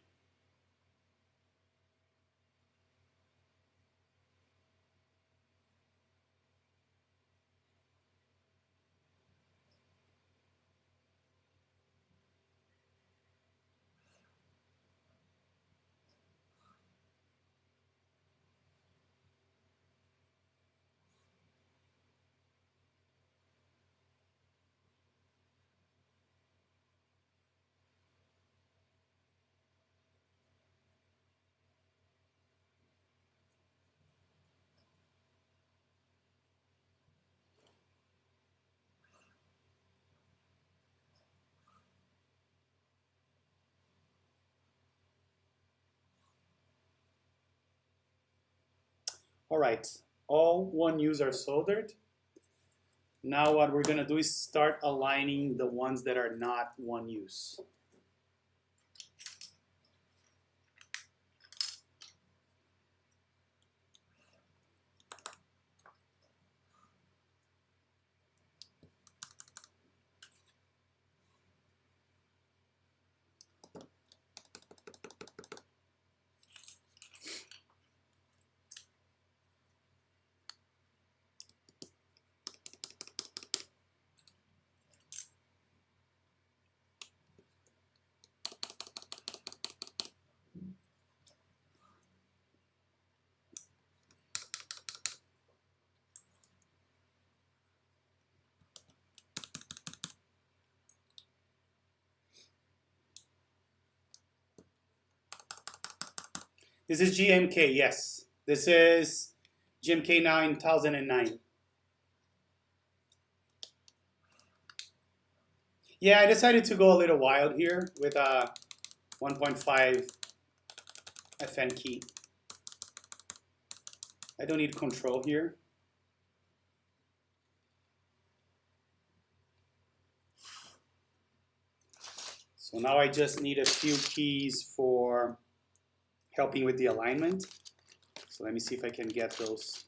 All right, all 1Us are soldered. Now what we're gonna do is start aligning the ones that are not 1Us. This is GMK, yes. This is GMK 9009. Yeah, I decided to go a little wild here with a 1.5 FN key. I don't need control here. So now I just need a few keys for helping with the alignment. So let me see if I can get those.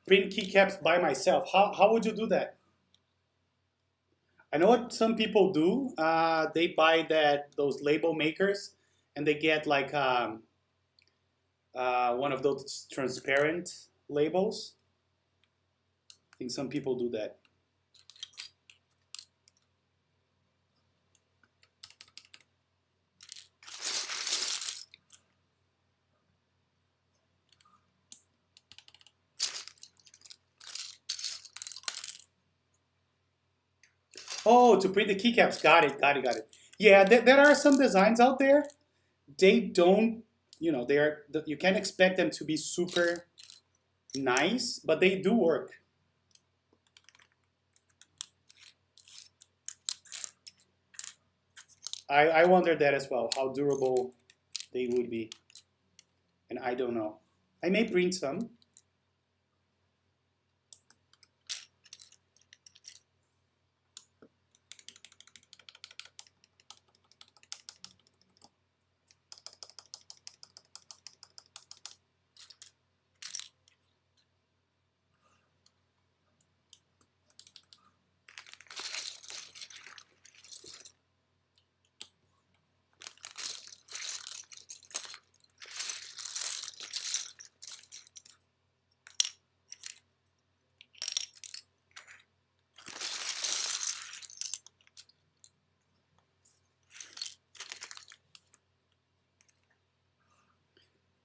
Print keycaps by myself. How would you do that? I know what some people do. They buy those label makers, and they get like one of those transparent labels. I think some people do that. Oh, to print the keycaps. Got it, got it, got it. Yeah, there are some designs out there. They don't, you know, you can't expect them to be super nice, but they do work. I wonder that as well, how durable they would be. And I don't know. I may print some.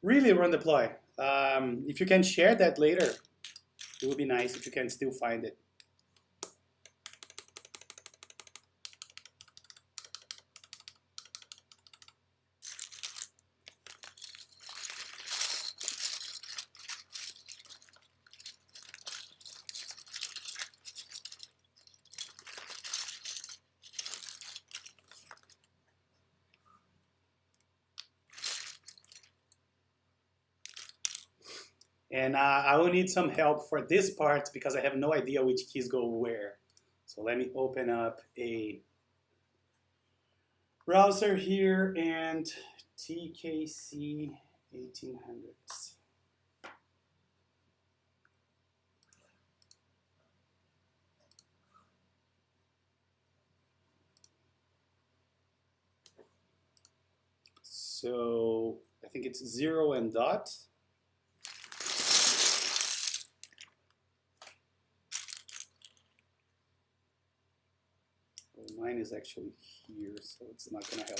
Really run deploy. If you can share that later, it would be nice if you can still find it. And I will need some help for this part because I have no idea which keys go where. So let me open up a browser here and TKC-1800. So I think it's 0 and dot. Mine is actually here, so it's not going to help.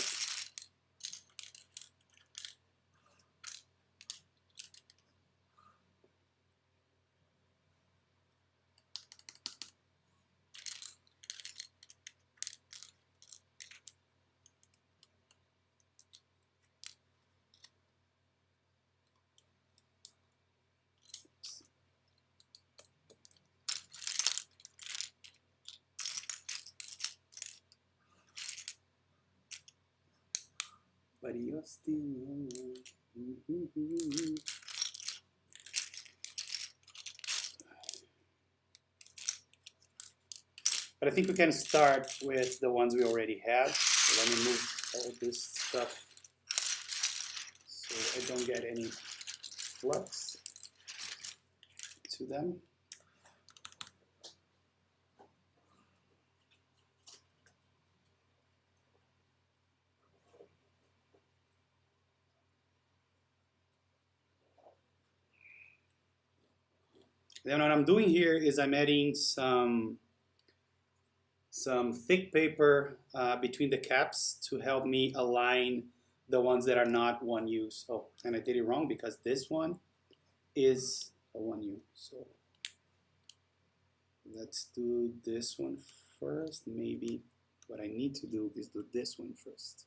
But you're still But I think we can start with the ones we already have. So let me move all this stuff so I don't get any flux to them. Then what I'm doing here is I'm adding some thick paper between the caps to help me align the ones that are not 1U. Oh, and I did it wrong because this one is a 1U. So let's do this one first. Maybe what I need to do is do this one first.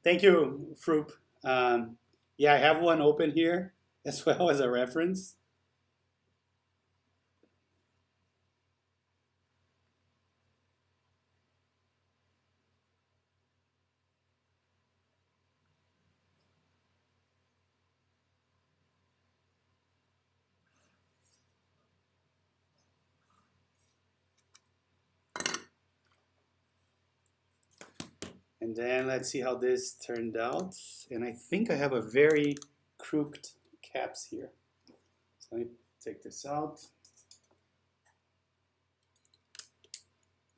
Thank you, Froop. Yeah, I have one open here as well as a reference. And then let's see how this turned out. And I think I have a very crooked caps here. So let me take this out.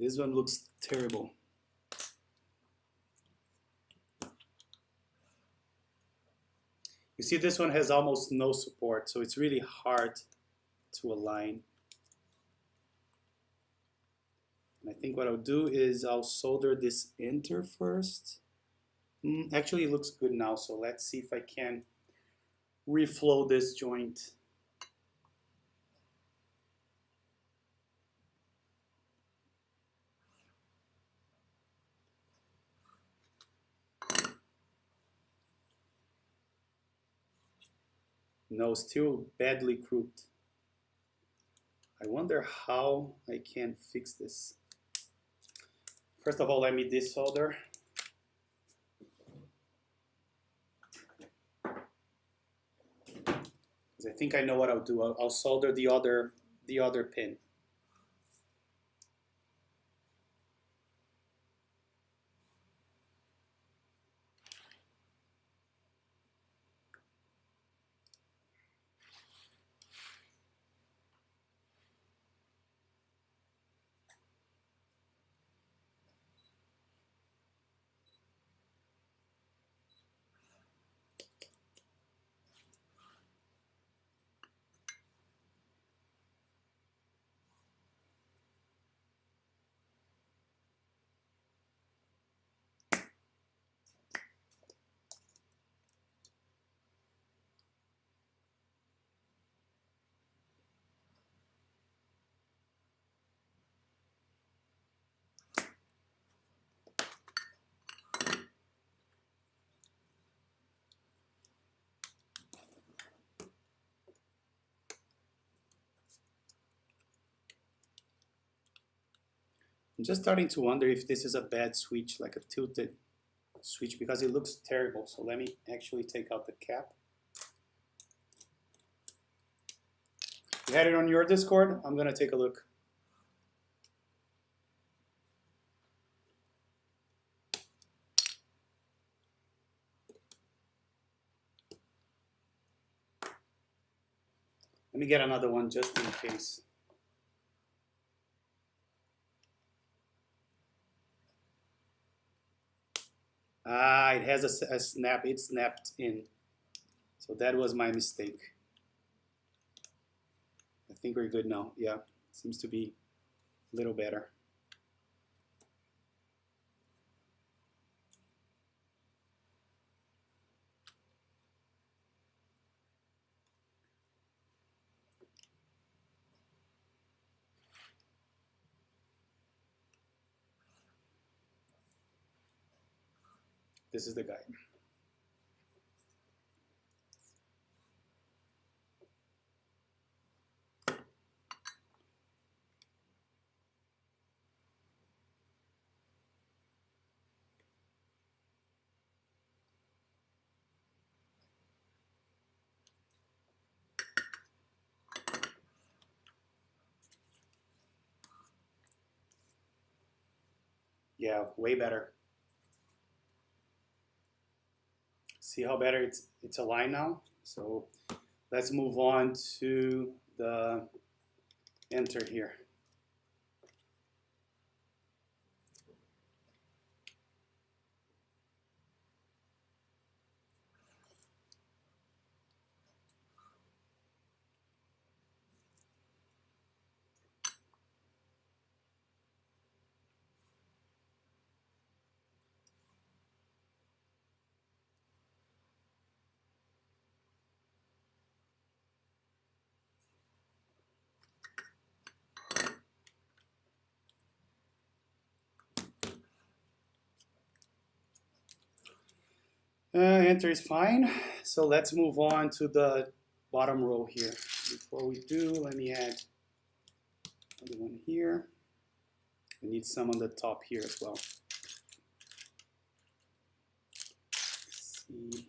This one looks terrible. You see this one has almost no support, so it's really hard to align. And I think what I'll do is I'll solder this enter first. Actually, it looks good now, so let's see if I can reflow this joint. No, still badly crooked. I wonder how I can fix this. First of all, let me desolder. Because I think I know what I'll do. I'll solder the other pin. I'm just starting to wonder if this is a bad switch, like a tilted switch, because it looks terrible. So let me actually take out the cap. You had it on your Discord? I'm gonna take a look. Let me get another one just in case. Ah, it has a snap. It snapped in. So that was my mistake. I think we're good now. Yeah, seems to be a little better. This is the guy. Yeah, way better. See how better it's aligned now? So Let's move on to the enter here. Enter is fine. So let's move on to the bottom row here. Before we do, let me add another one here. We need some on the top here as well. Let's see.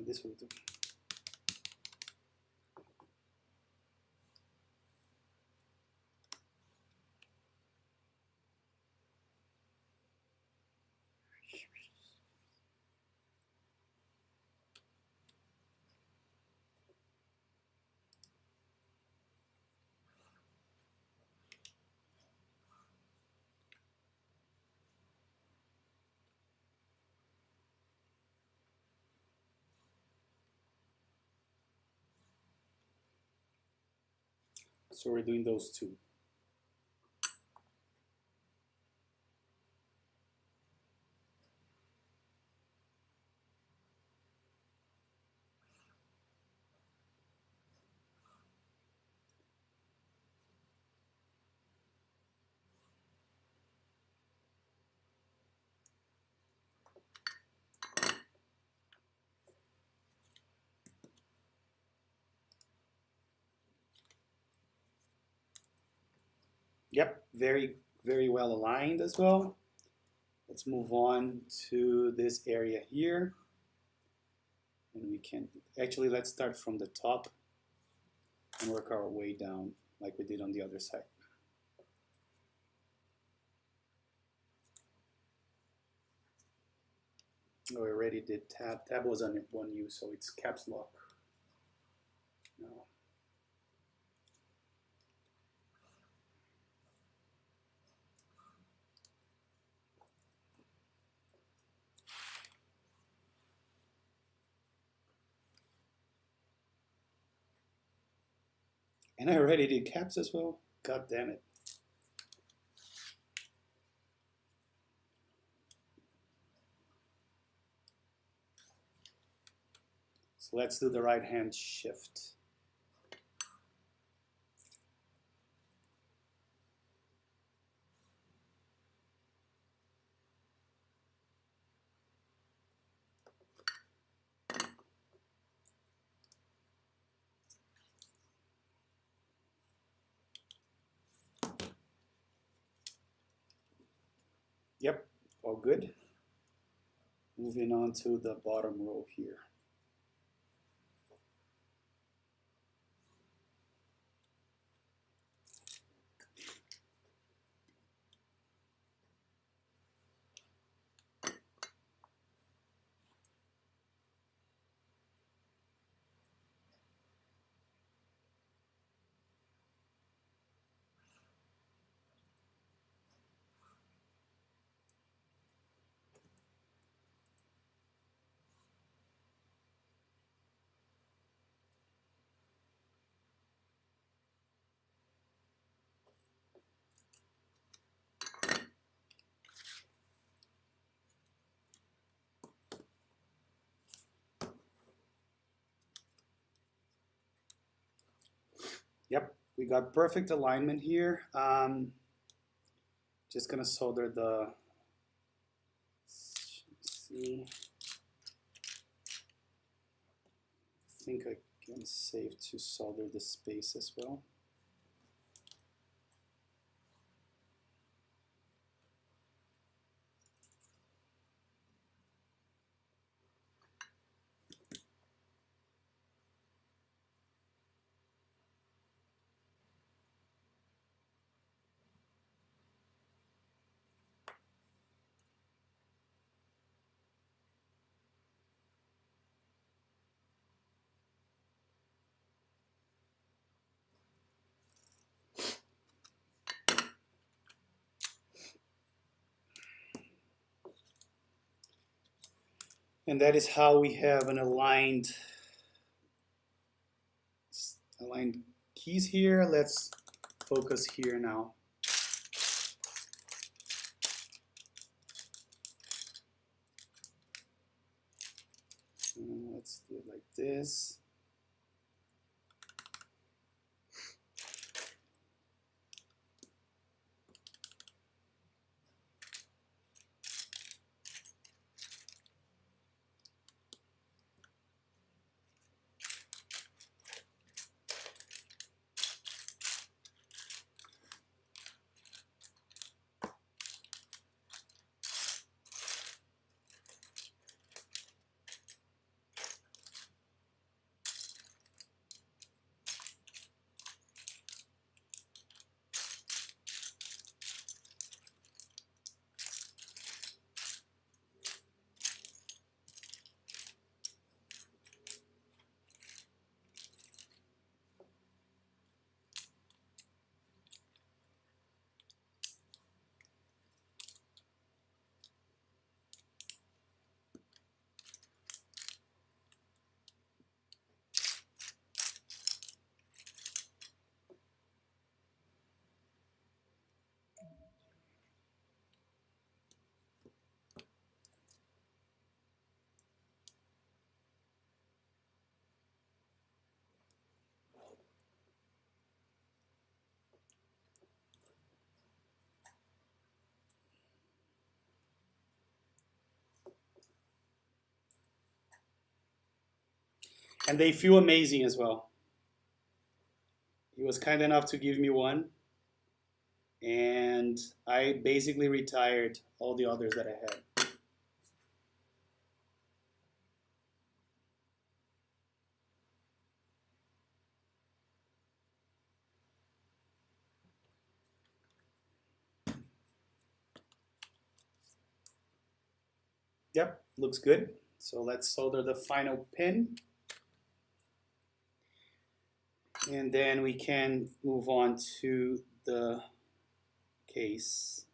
This will do. So we're doing those two. Yep, very, very well aligned as well. Let's move on to this area here. And we can, actually let's start from the top and work our way down like we did on the other side. Oh, we already did tab. Tab was on 1U, so it's caps lock. No. And I already did caps as well. God damn it. So let's do the right hand shift. Yep, all good. Moving on to the bottom row here. Yep, we got perfect alignment here. Just gonna solder the, let's see. I think I can save to solder the space as well. And that is how we have an aligned keys here. Let's focus here now. Let's do it like this. And they feel amazing as well. He was kind enough to give me one, and I basically retired all the others that I had. Yep, looks good. So let's solder the final pin. And then we can move on to the case.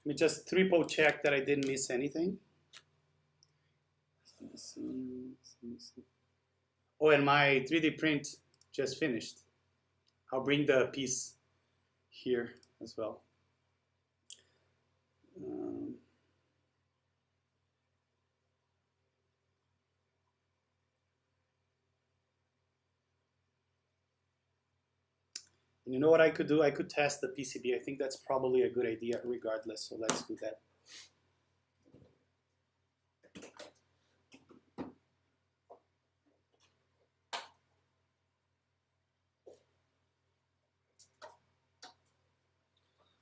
Let me just triple check that I didn't miss anything. Oh, and my 3D print just finished. I'll bring the piece here as well. And you know what I could do? I could test the PCB. I think that's probably a good idea regardless, so let's do that.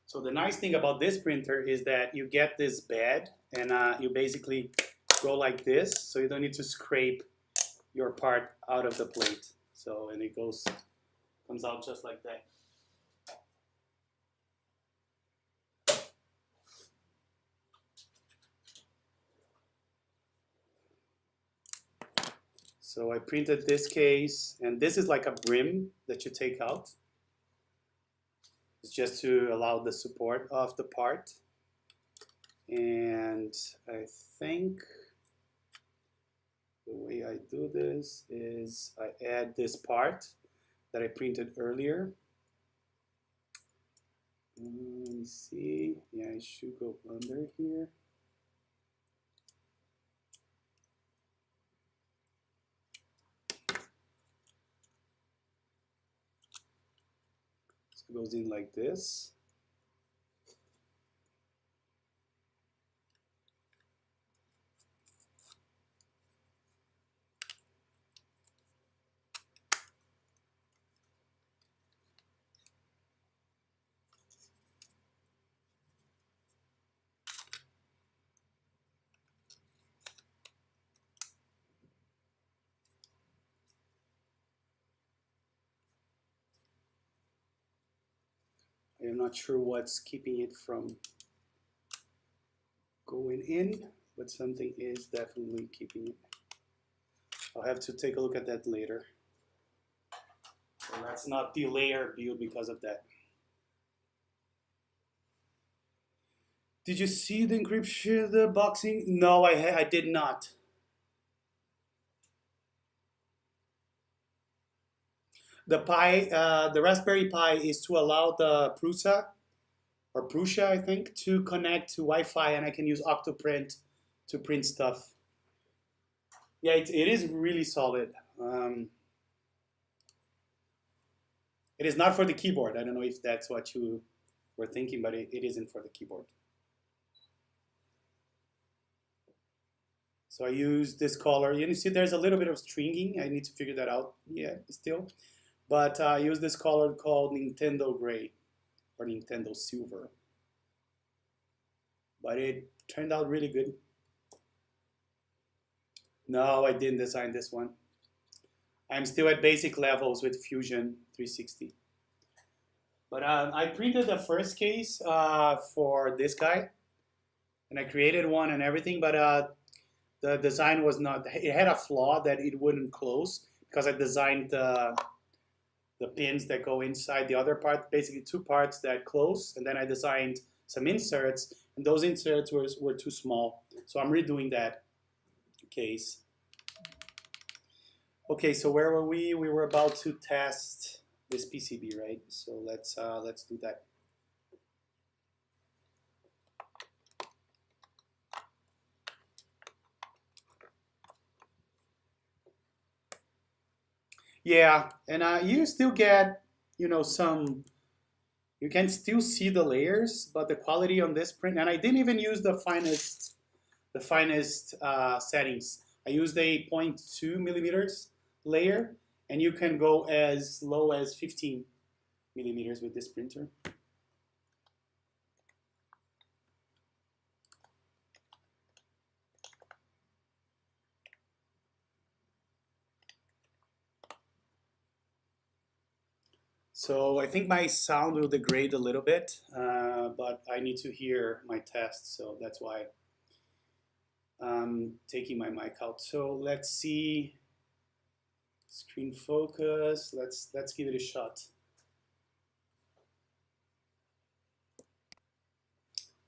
So the nice thing about this printer is that you get this bed and you basically go like this, so you don't need to scrape your part out of the plate. So, and it comes out just like that. So I printed this case, and this is like a brim that you take out. It's just to allow the support of the part. And I think the way I do this is I add this part that I printed earlier. Let me see. Yeah, it should go under here. So it goes in like this. I'm not sure what's keeping it from going in, but something is definitely keeping it. I'll have to take a look at that later. So let's not delay our build because of that. Did you see the encryption, the boxing? No, I did not. The Pi, the Raspberry Pi is to allow the Prusa, I think, to connect to Wi-Fi, and I can use Octoprint to print stuff. Yeah, it is really solid. It is not for the keyboard. I don't know if that's what you were thinking, but it isn't for the keyboard. So I use this color. You see there's a little bit of stringing. I need to figure that out still. But I use this color called Nintendo Gray or Nintendo Silver. But it turned out really good. No, I didn't design this one. I'm still at basic levels with Fusion 360. But I printed the first case for this guy. And I created one and everything, but the design was not, it had a flaw that it wouldn't close because I designed the pins that go inside the other part, basically two parts that close, and then I designed some inserts, and those inserts were too small. So I'm redoing that case. Okay, so where were we? We were about to test this PCB, right? So let's do that. Yeah, and you still get, you know, you can still see the layers, but the quality on this print, and I didn't even use the finest settings. I used a 0.2 millimeters layer, and you can go as low as 15 millimeters with this printer. So I think my sound will degrade a little bit, but I need to hear my test, so that's why I'm taking my mic out. So let's see, screen focus, let's give it a shot.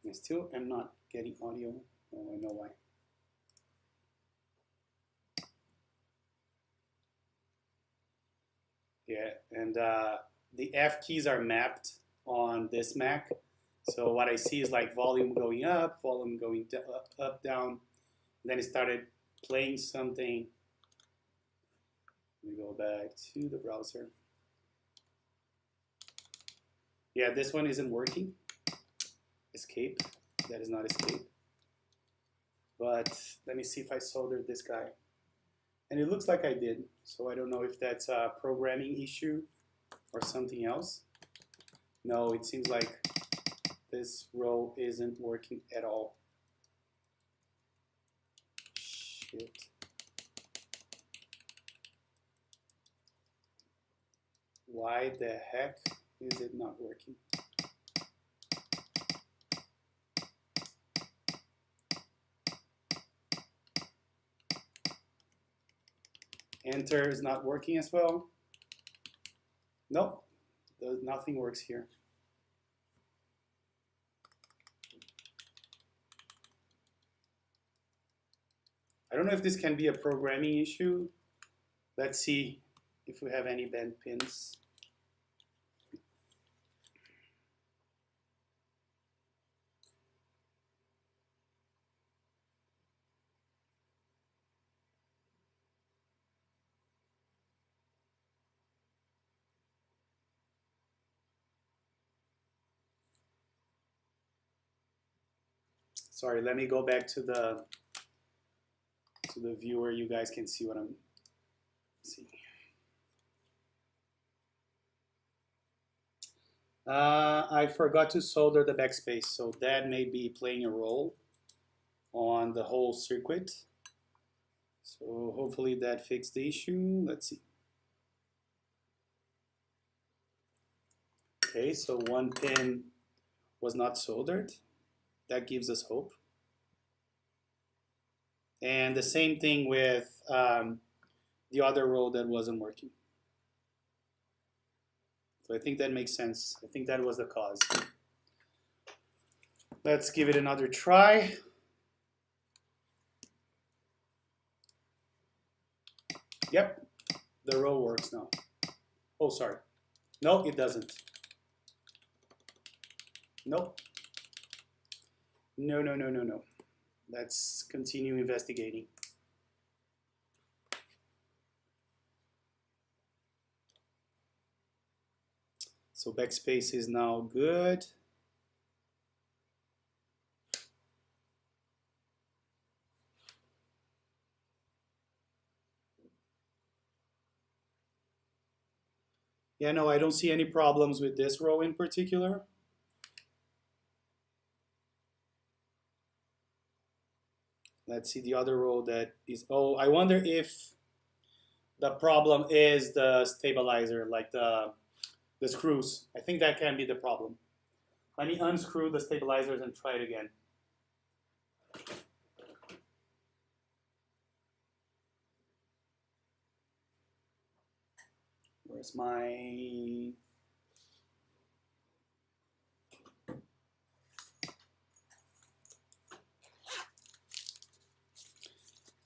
I still am not getting audio. Oh, I know why. Yeah, and the F keys are mapped on this Mac. So what I see is like volume going up, volume going up, down. And then it started playing something. Let me go back to the browser. Yeah, this one isn't working. Escape. That is not escape. But let me see if I soldered this guy. And it looks like I did. So I don't know if that's a programming issue or something else. No, it seems like this row isn't working at all. Shit. Why the heck is it not working? Enter is not working as well. Nope, nothing works here. I don't know if this can be a programming issue. Let's see if we have any bent pins. Sorry, let me go back to the viewer. You guys can see what I'm seeing. I forgot to solder the backspace, so that may be playing a role on the whole circuit. So hopefully that fixed the issue. Let's see. Okay, so one pin was not soldered. That gives us hope. And the same thing with the other row that wasn't working. So I think that makes sense. I think that was the cause. Let's give it another try. Yep, the row works now. Oh, sorry. No, it doesn't. Nope. No, no, no, no, no. Let's continue investigating. So backspace is now good. Yeah, no, I don't see any problems with this row in particular. Let's see the other row that is, oh, I wonder if the problem is the stabilizer, like the screws. I think that can be the problem. Let me unscrew the stabilizers and try it again. Where's my...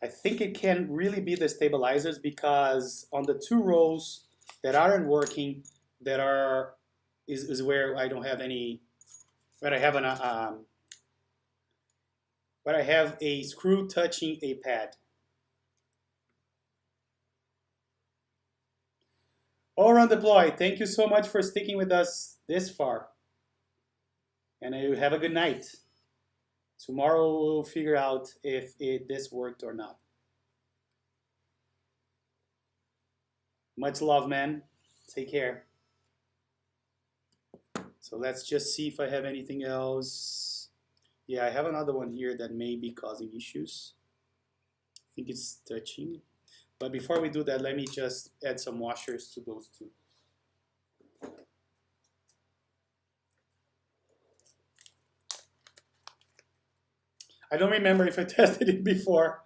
I think it can really be the stabilizers because on the two rows that aren't working, that are is where I don't have any, where I have where I have a screw touching a pad. All run deploy. Thank you so much for sticking with us this far, and have a good night. Tomorrow we'll figure out if this worked or not. Much love, man. Take care. So let's just see if I have anything else. Yeah, I have another one here that may be causing issues. I think it's touching. But before we do that, let me just add some washers to those two. I don't remember if I tested it before,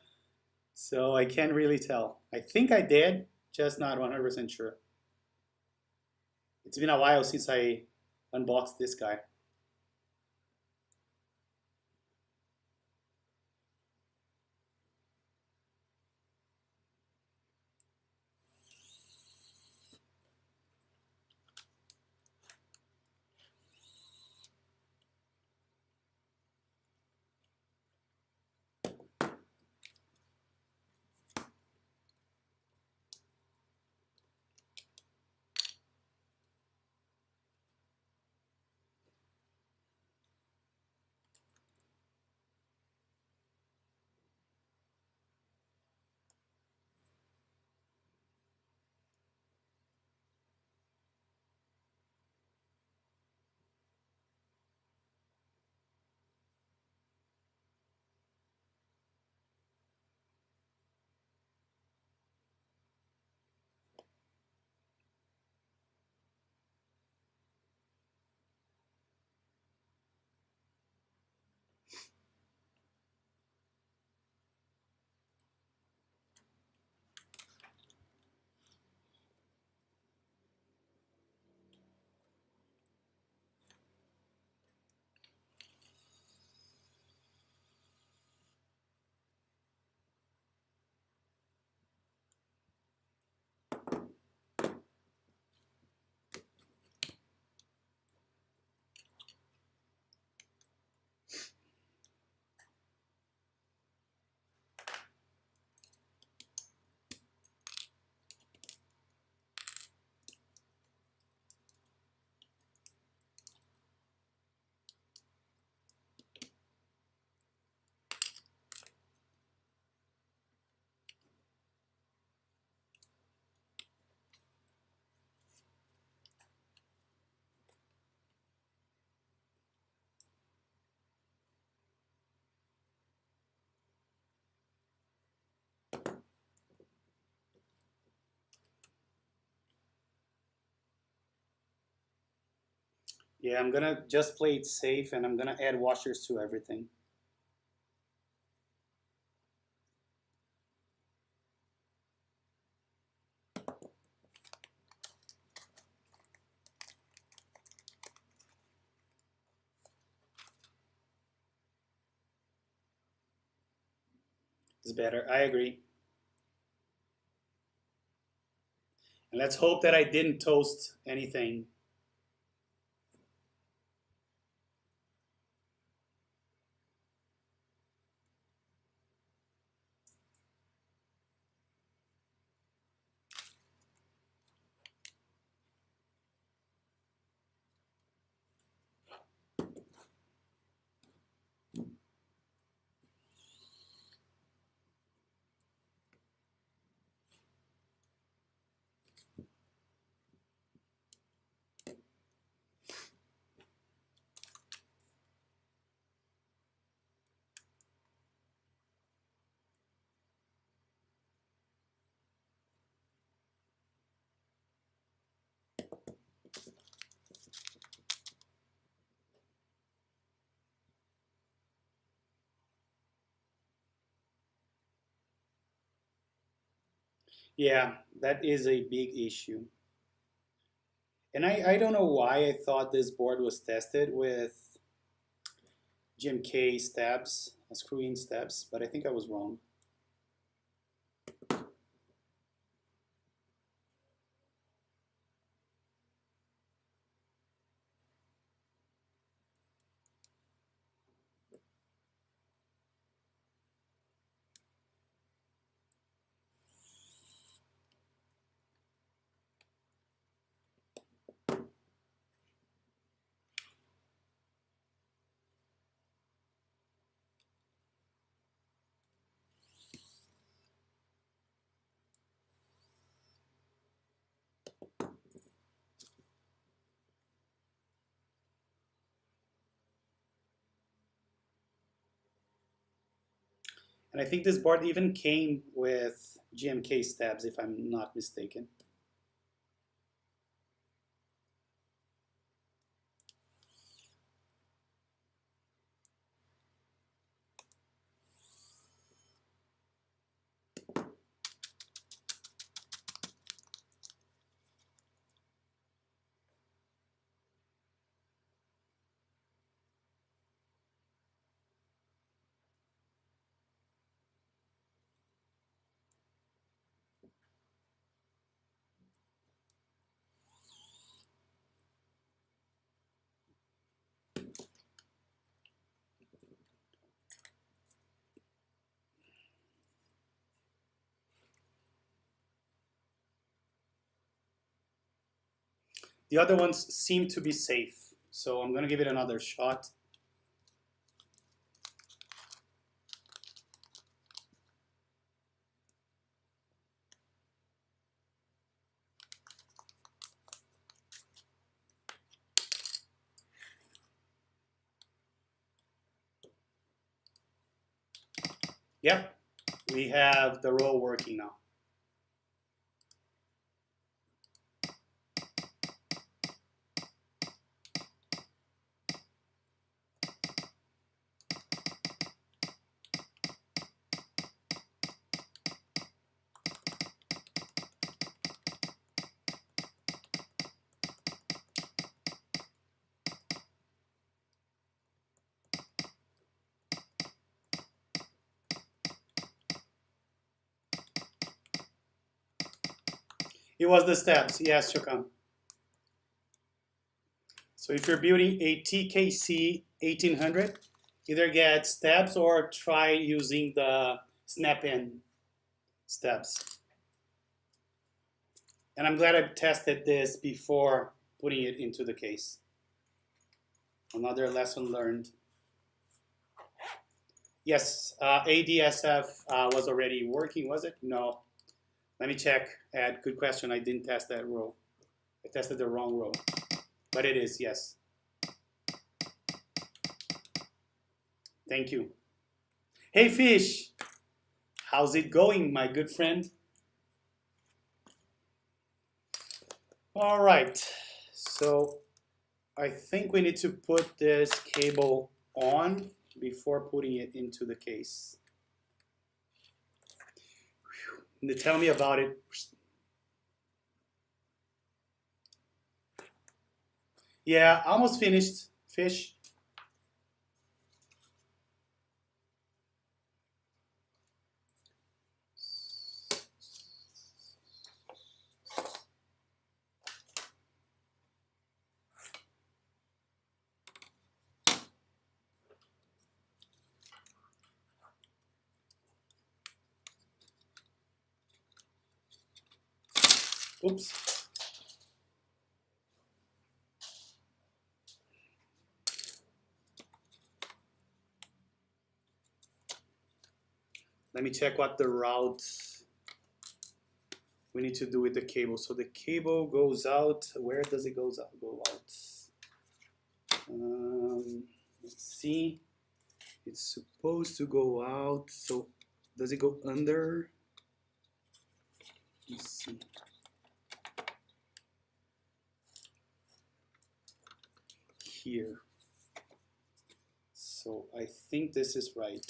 so I can't really tell. I think I did, just not 100% sure. It's been a while since I unboxed this guy. Yeah, I'm gonna just play it safe and I'm gonna add washers to everything. It's better, I agree. And let's hope that I didn't toast anything. Yeah, that is a big issue. And I don't know why I thought this board was tested with GMK stabs, screw-in stabs, but I think I was wrong. And I think this board even came with GMK stabs, if I'm not mistaken. The other ones seem to be safe, so I'm gonna give it another shot. Yep, we have the roll working now. It was the stabs, yes, Shokan. So if you're building a TKC-1800, either get stabs or try using the snap-in stabs. And I'm glad I tested this before putting it into the case. Another lesson learned. Yes, ADSF was already working, was it? No. Let me check. Ed, good question. I didn't test that row. I tested the wrong row. But it is, yes. Thank you. Hey, Fish. How's it going, my good friend? All right. So I think we need to put this cable on before putting it into the case. And tell me about it. Yeah, almost finished. Fish. Oops. Let me check what the route we need to do with the cable. So the cable goes out. Where does it go out? Let's see. It's supposed to go out. So does it go under? Let's see. Here. So I think this is right.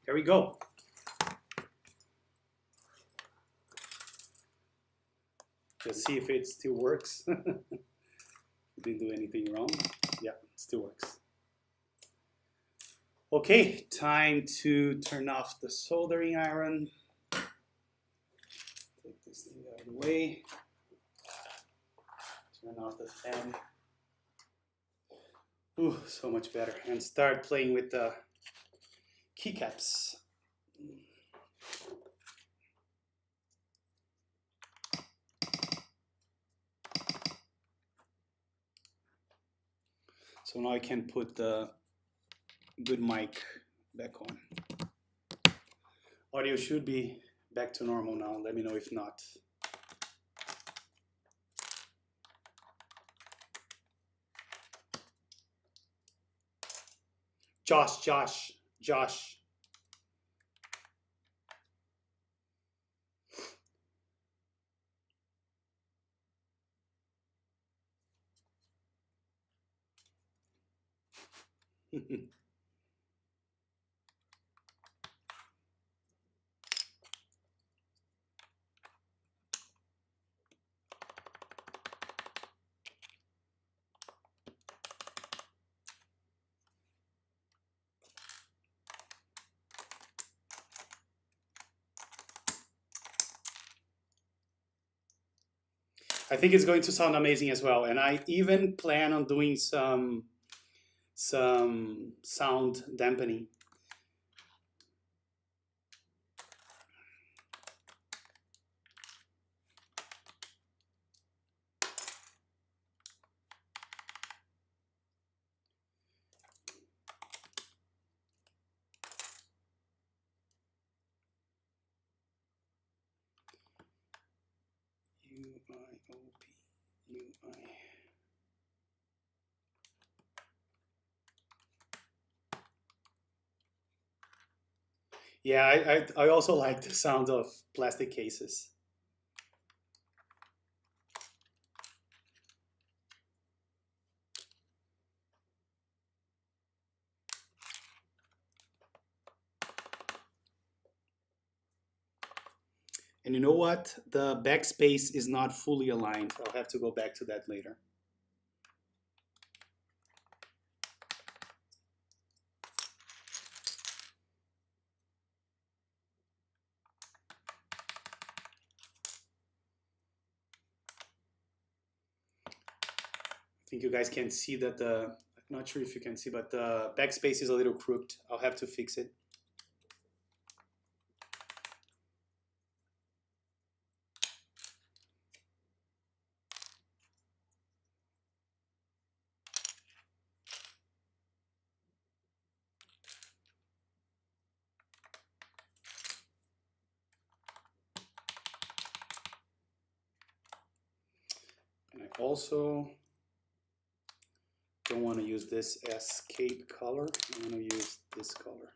There we go. Just see if it still works. Didn't do anything wrong. Yeah, it still works. Okay, time to turn off the soldering iron. Take this thing out of the way. Turn off the fan. Ooh, so much better. And start playing with the keycaps. So now I can put the good mic back on. Audio should be back to normal now. Let me know if not. Josh. I think it's going to sound amazing as well. And I even plan on doing some sound dampening. UI. Yeah, I also like the sound of plastic cases. And you know what? The backspace is not fully aligned. I'll have to go back to that later. I think you guys can see that I'm not sure if you can see, but the backspace is a little crooked. I'll have to fix it. And I also don't want to use this escape color. I want to use this color.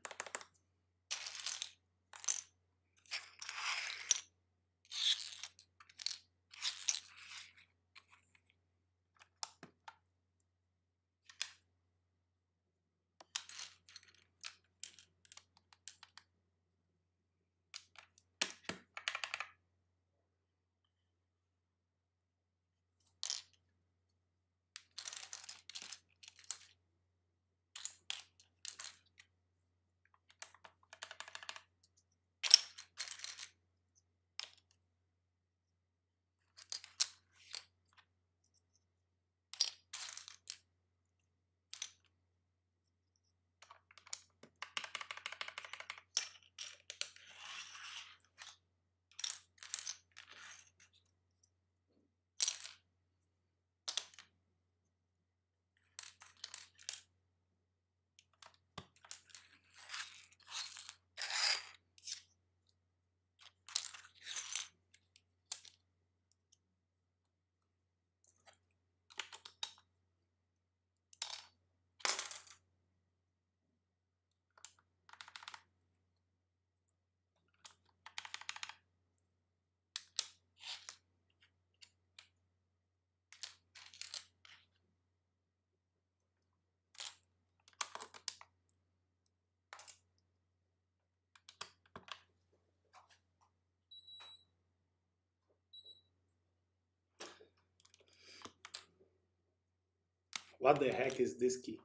What the heck is this key?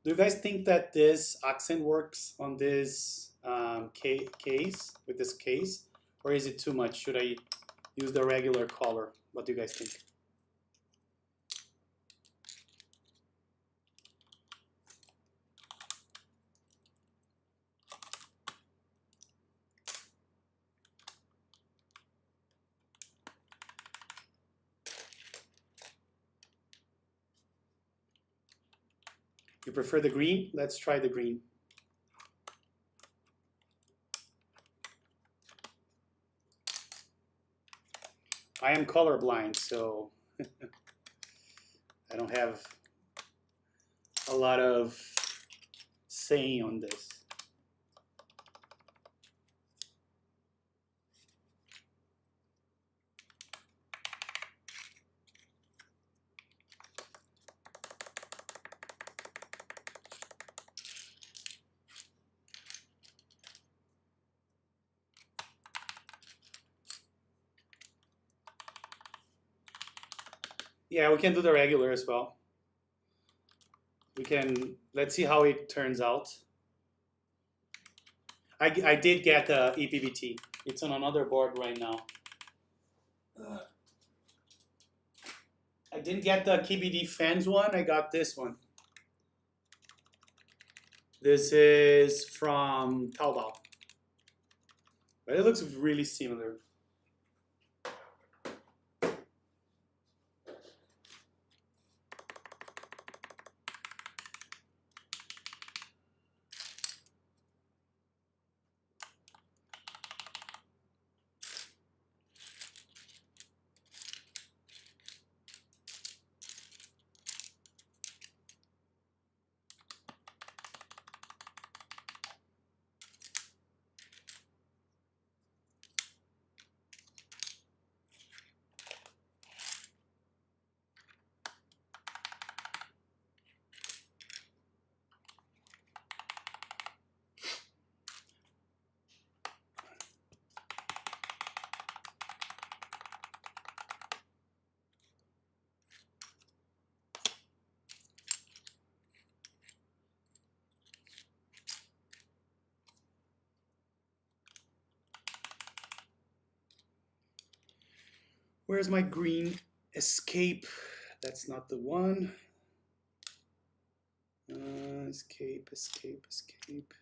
Do you guys think that this accent works on this case, with this case? Or is it too much? Should I use the regular color? What do you guys think? You prefer the green? Let's try the green. I am colorblind, so I don't have a lot of saying on this. Yeah, we can do the regular as well. We can, let's see how it turns out. I did get the EPBT. It's on another board right now. I didn't get the KBD fans one, I got this one. This is from Taobao. But it looks really similar. Where's my green escape? That's not the one. Escape, escape, escape.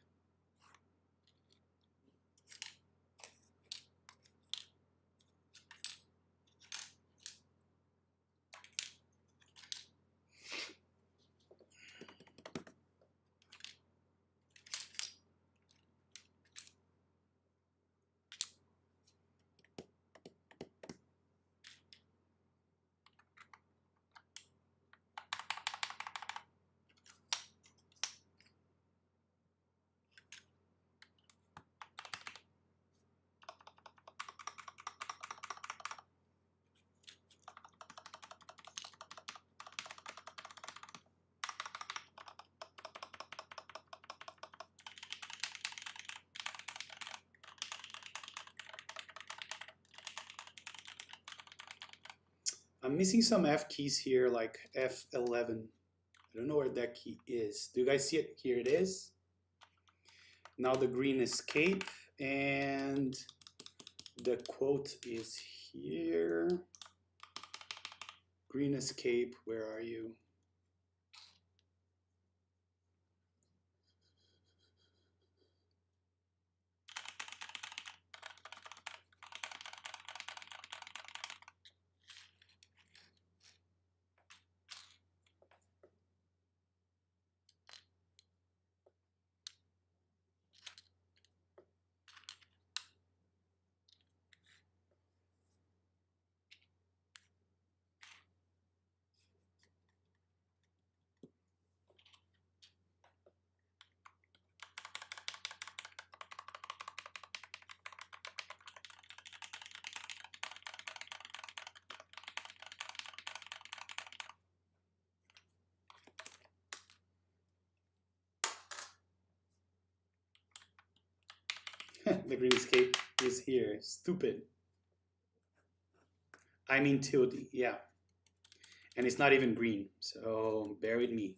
I'm missing some F keys here, like F11. I don't know where that key is. Do you guys see it? Here it is. Now the green escape, and the quote is here. Green escape, where are you? The green escape is here. Stupid. I mean tilde, yeah. And it's not even green, so bear with me.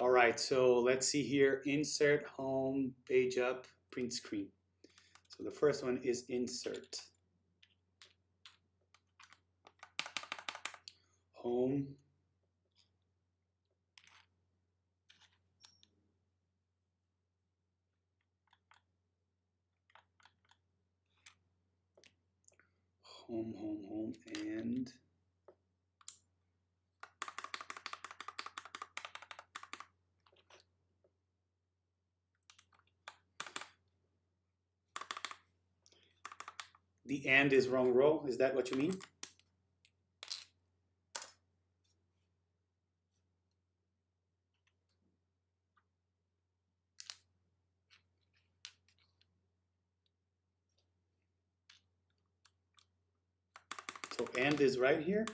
All right, so let's see here. Insert, home, page up, print screen. So the first one is insert. Home. Home, and the and is wrong row. Is that what you mean? So and is right here.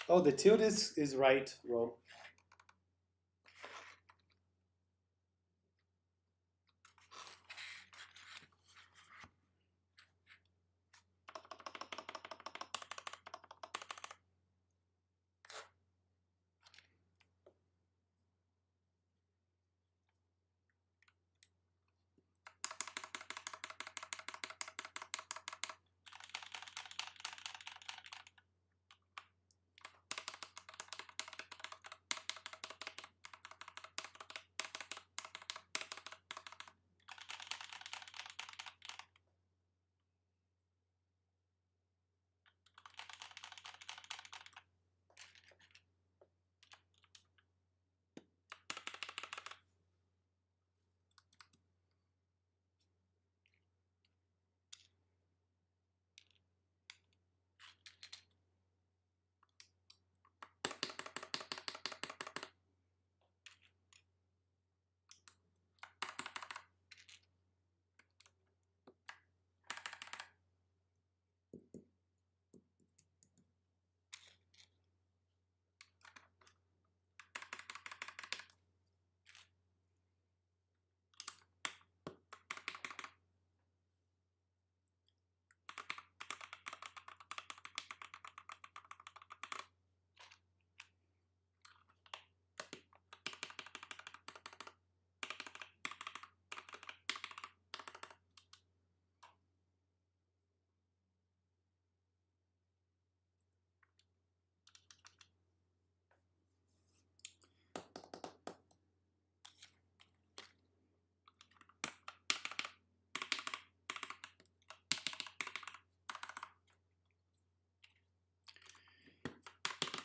Oh, the tilde is right row.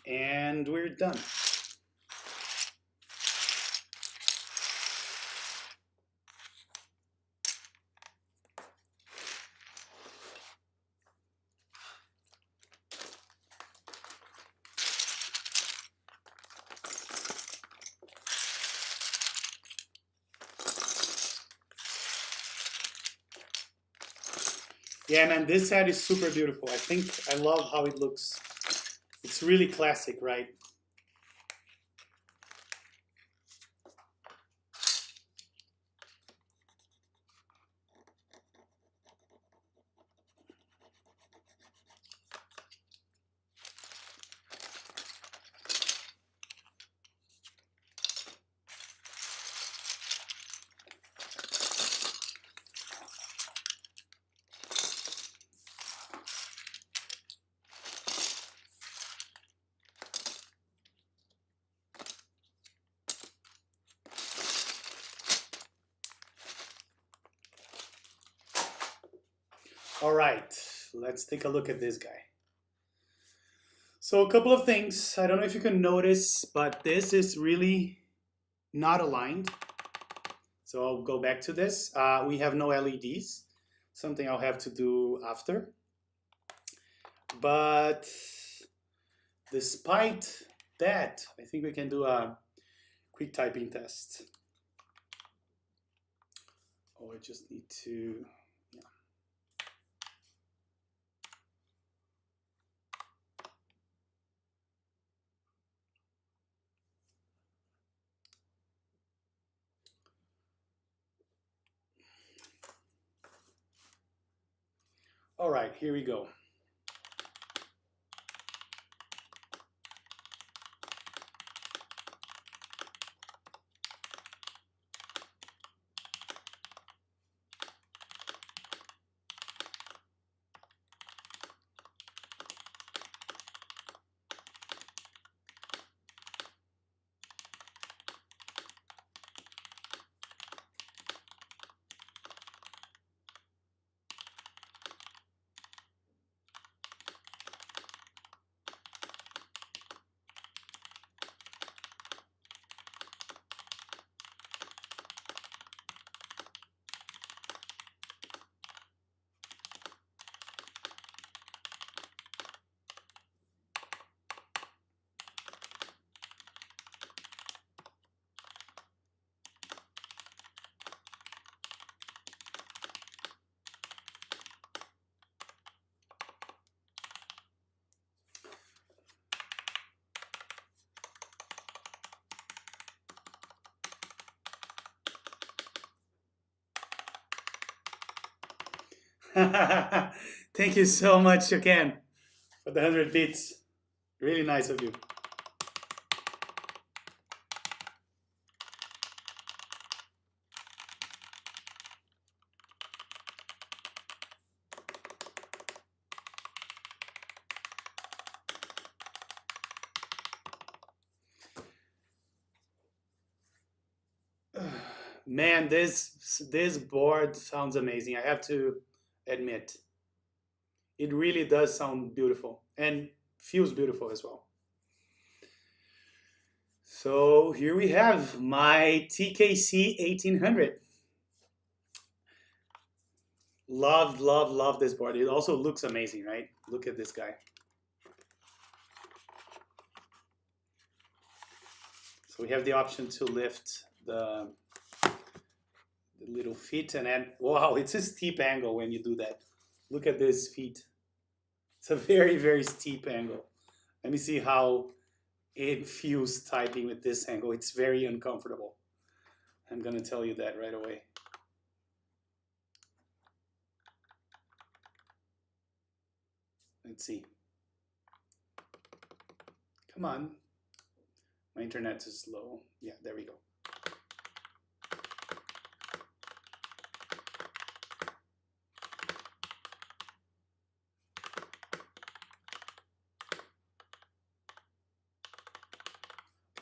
And we're done. Yeah, man, this set is super beautiful. I think I love how it looks. It's really classic, right? All right, let's take a look at this guy. So a couple of things. I don't know if you can notice, but this is really not aligned. So I'll go back to this. We have no LEDs, something I'll have to do after. But despite that, I think we can do a quick typing test. Oh, I just need to, yeah. All right, here we go. Thank you so much again for the 100 bits. Really nice of you. Man, this board sounds amazing. I have to admit, it really does sound beautiful and feels beautiful as well. So here we have my TKC-1800. Love this board. It also looks amazing, right? Look at this guy. So we have the option to lift the little feet, and then, wow, it's a steep angle when you do that. Look at this feet. It's a very steep angle. Let me see how it feels typing with this angle. It's very uncomfortable. I'm gonna tell you that right away. Let's see. Come on. My internet is slow. Yeah, there we go.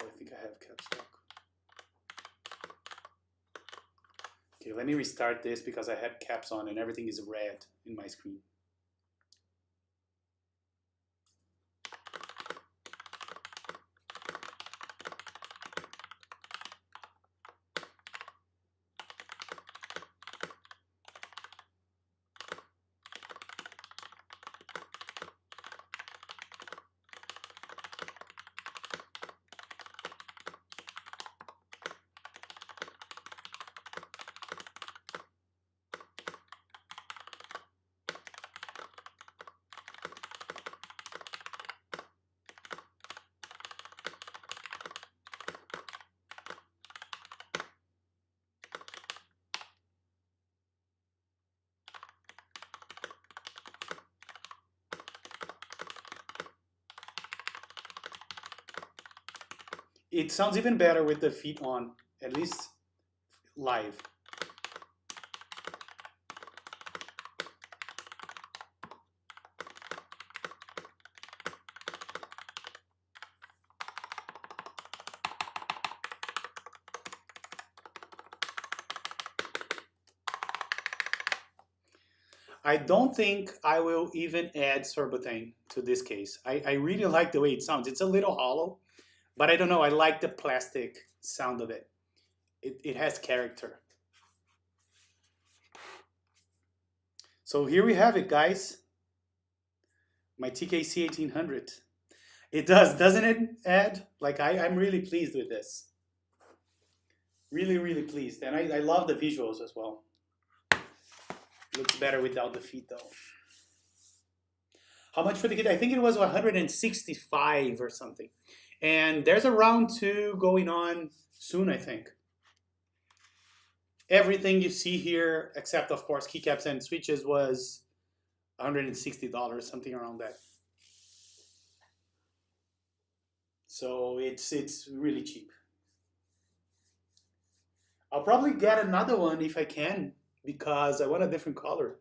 Oh, I think I have caps lock. Okay, let me restart this because I had caps on and everything is red in my screen. It sounds even better with the feet on, at least live. I don't think I will even add sorbitane to this case. I really like the way it sounds. It's a little hollow, but I don't know. I like the plastic sound of it. It has character. So here we have it, guys. My TKC 1800. It does, doesn't it, Ed? Like, I'm really pleased with this. Really pleased. And I love the visuals as well. Looks better without the feet, though. How much for the kit? I think it was 165 or something. And there's a round 2 going on soon, I think. Everything you see here, except of course keycaps and switches, was $160, something around that. So it's really cheap. I'll probably get another one if I can, because I want a different color.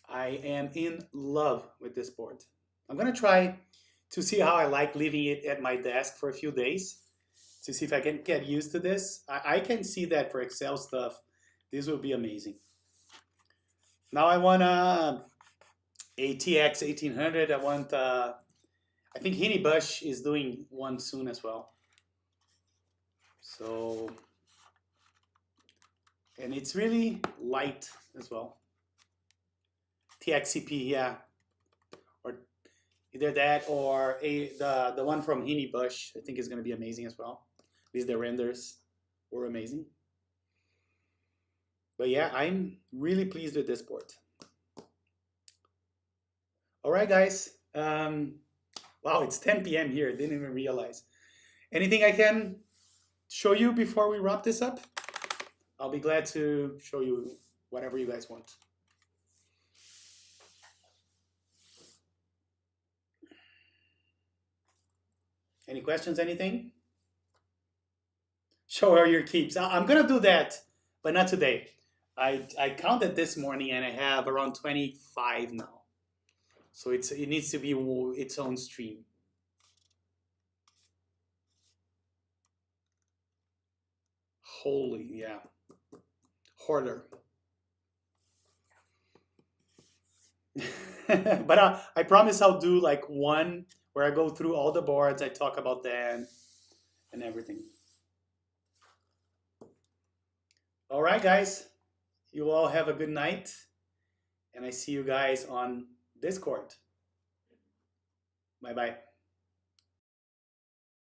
I am in love with this board. I'm gonna try to see how I like leaving it at my desk for a few days to see if I can get used to this. I can see that for Excel stuff, this will be amazing. Now I want a TX 1800. I want, I think Henny Bush is doing one soon as well. So, and it's really light as well. TXCP, yeah. Or either that or the one from Henny Bush, I think is going to be amazing as well. At least the renders were amazing. But yeah, I'm really pleased with this board. All right, guys. Wow, it's 10 p.m. here. Didn't even realize. Anything I can show you before we wrap this up? I'll be glad to show you whatever you guys want. Any questions, anything? Show her your keeps. I'm gonna do that, but not today. I counted this morning and I have around 25 now. So it needs to be its own stream. Holy, yeah. Hoarder. But I promise I'll do like one where I go through all the boards, I talk about them and everything. All right, guys. You all have a good night. And I see you guys on Discord. Bye-bye.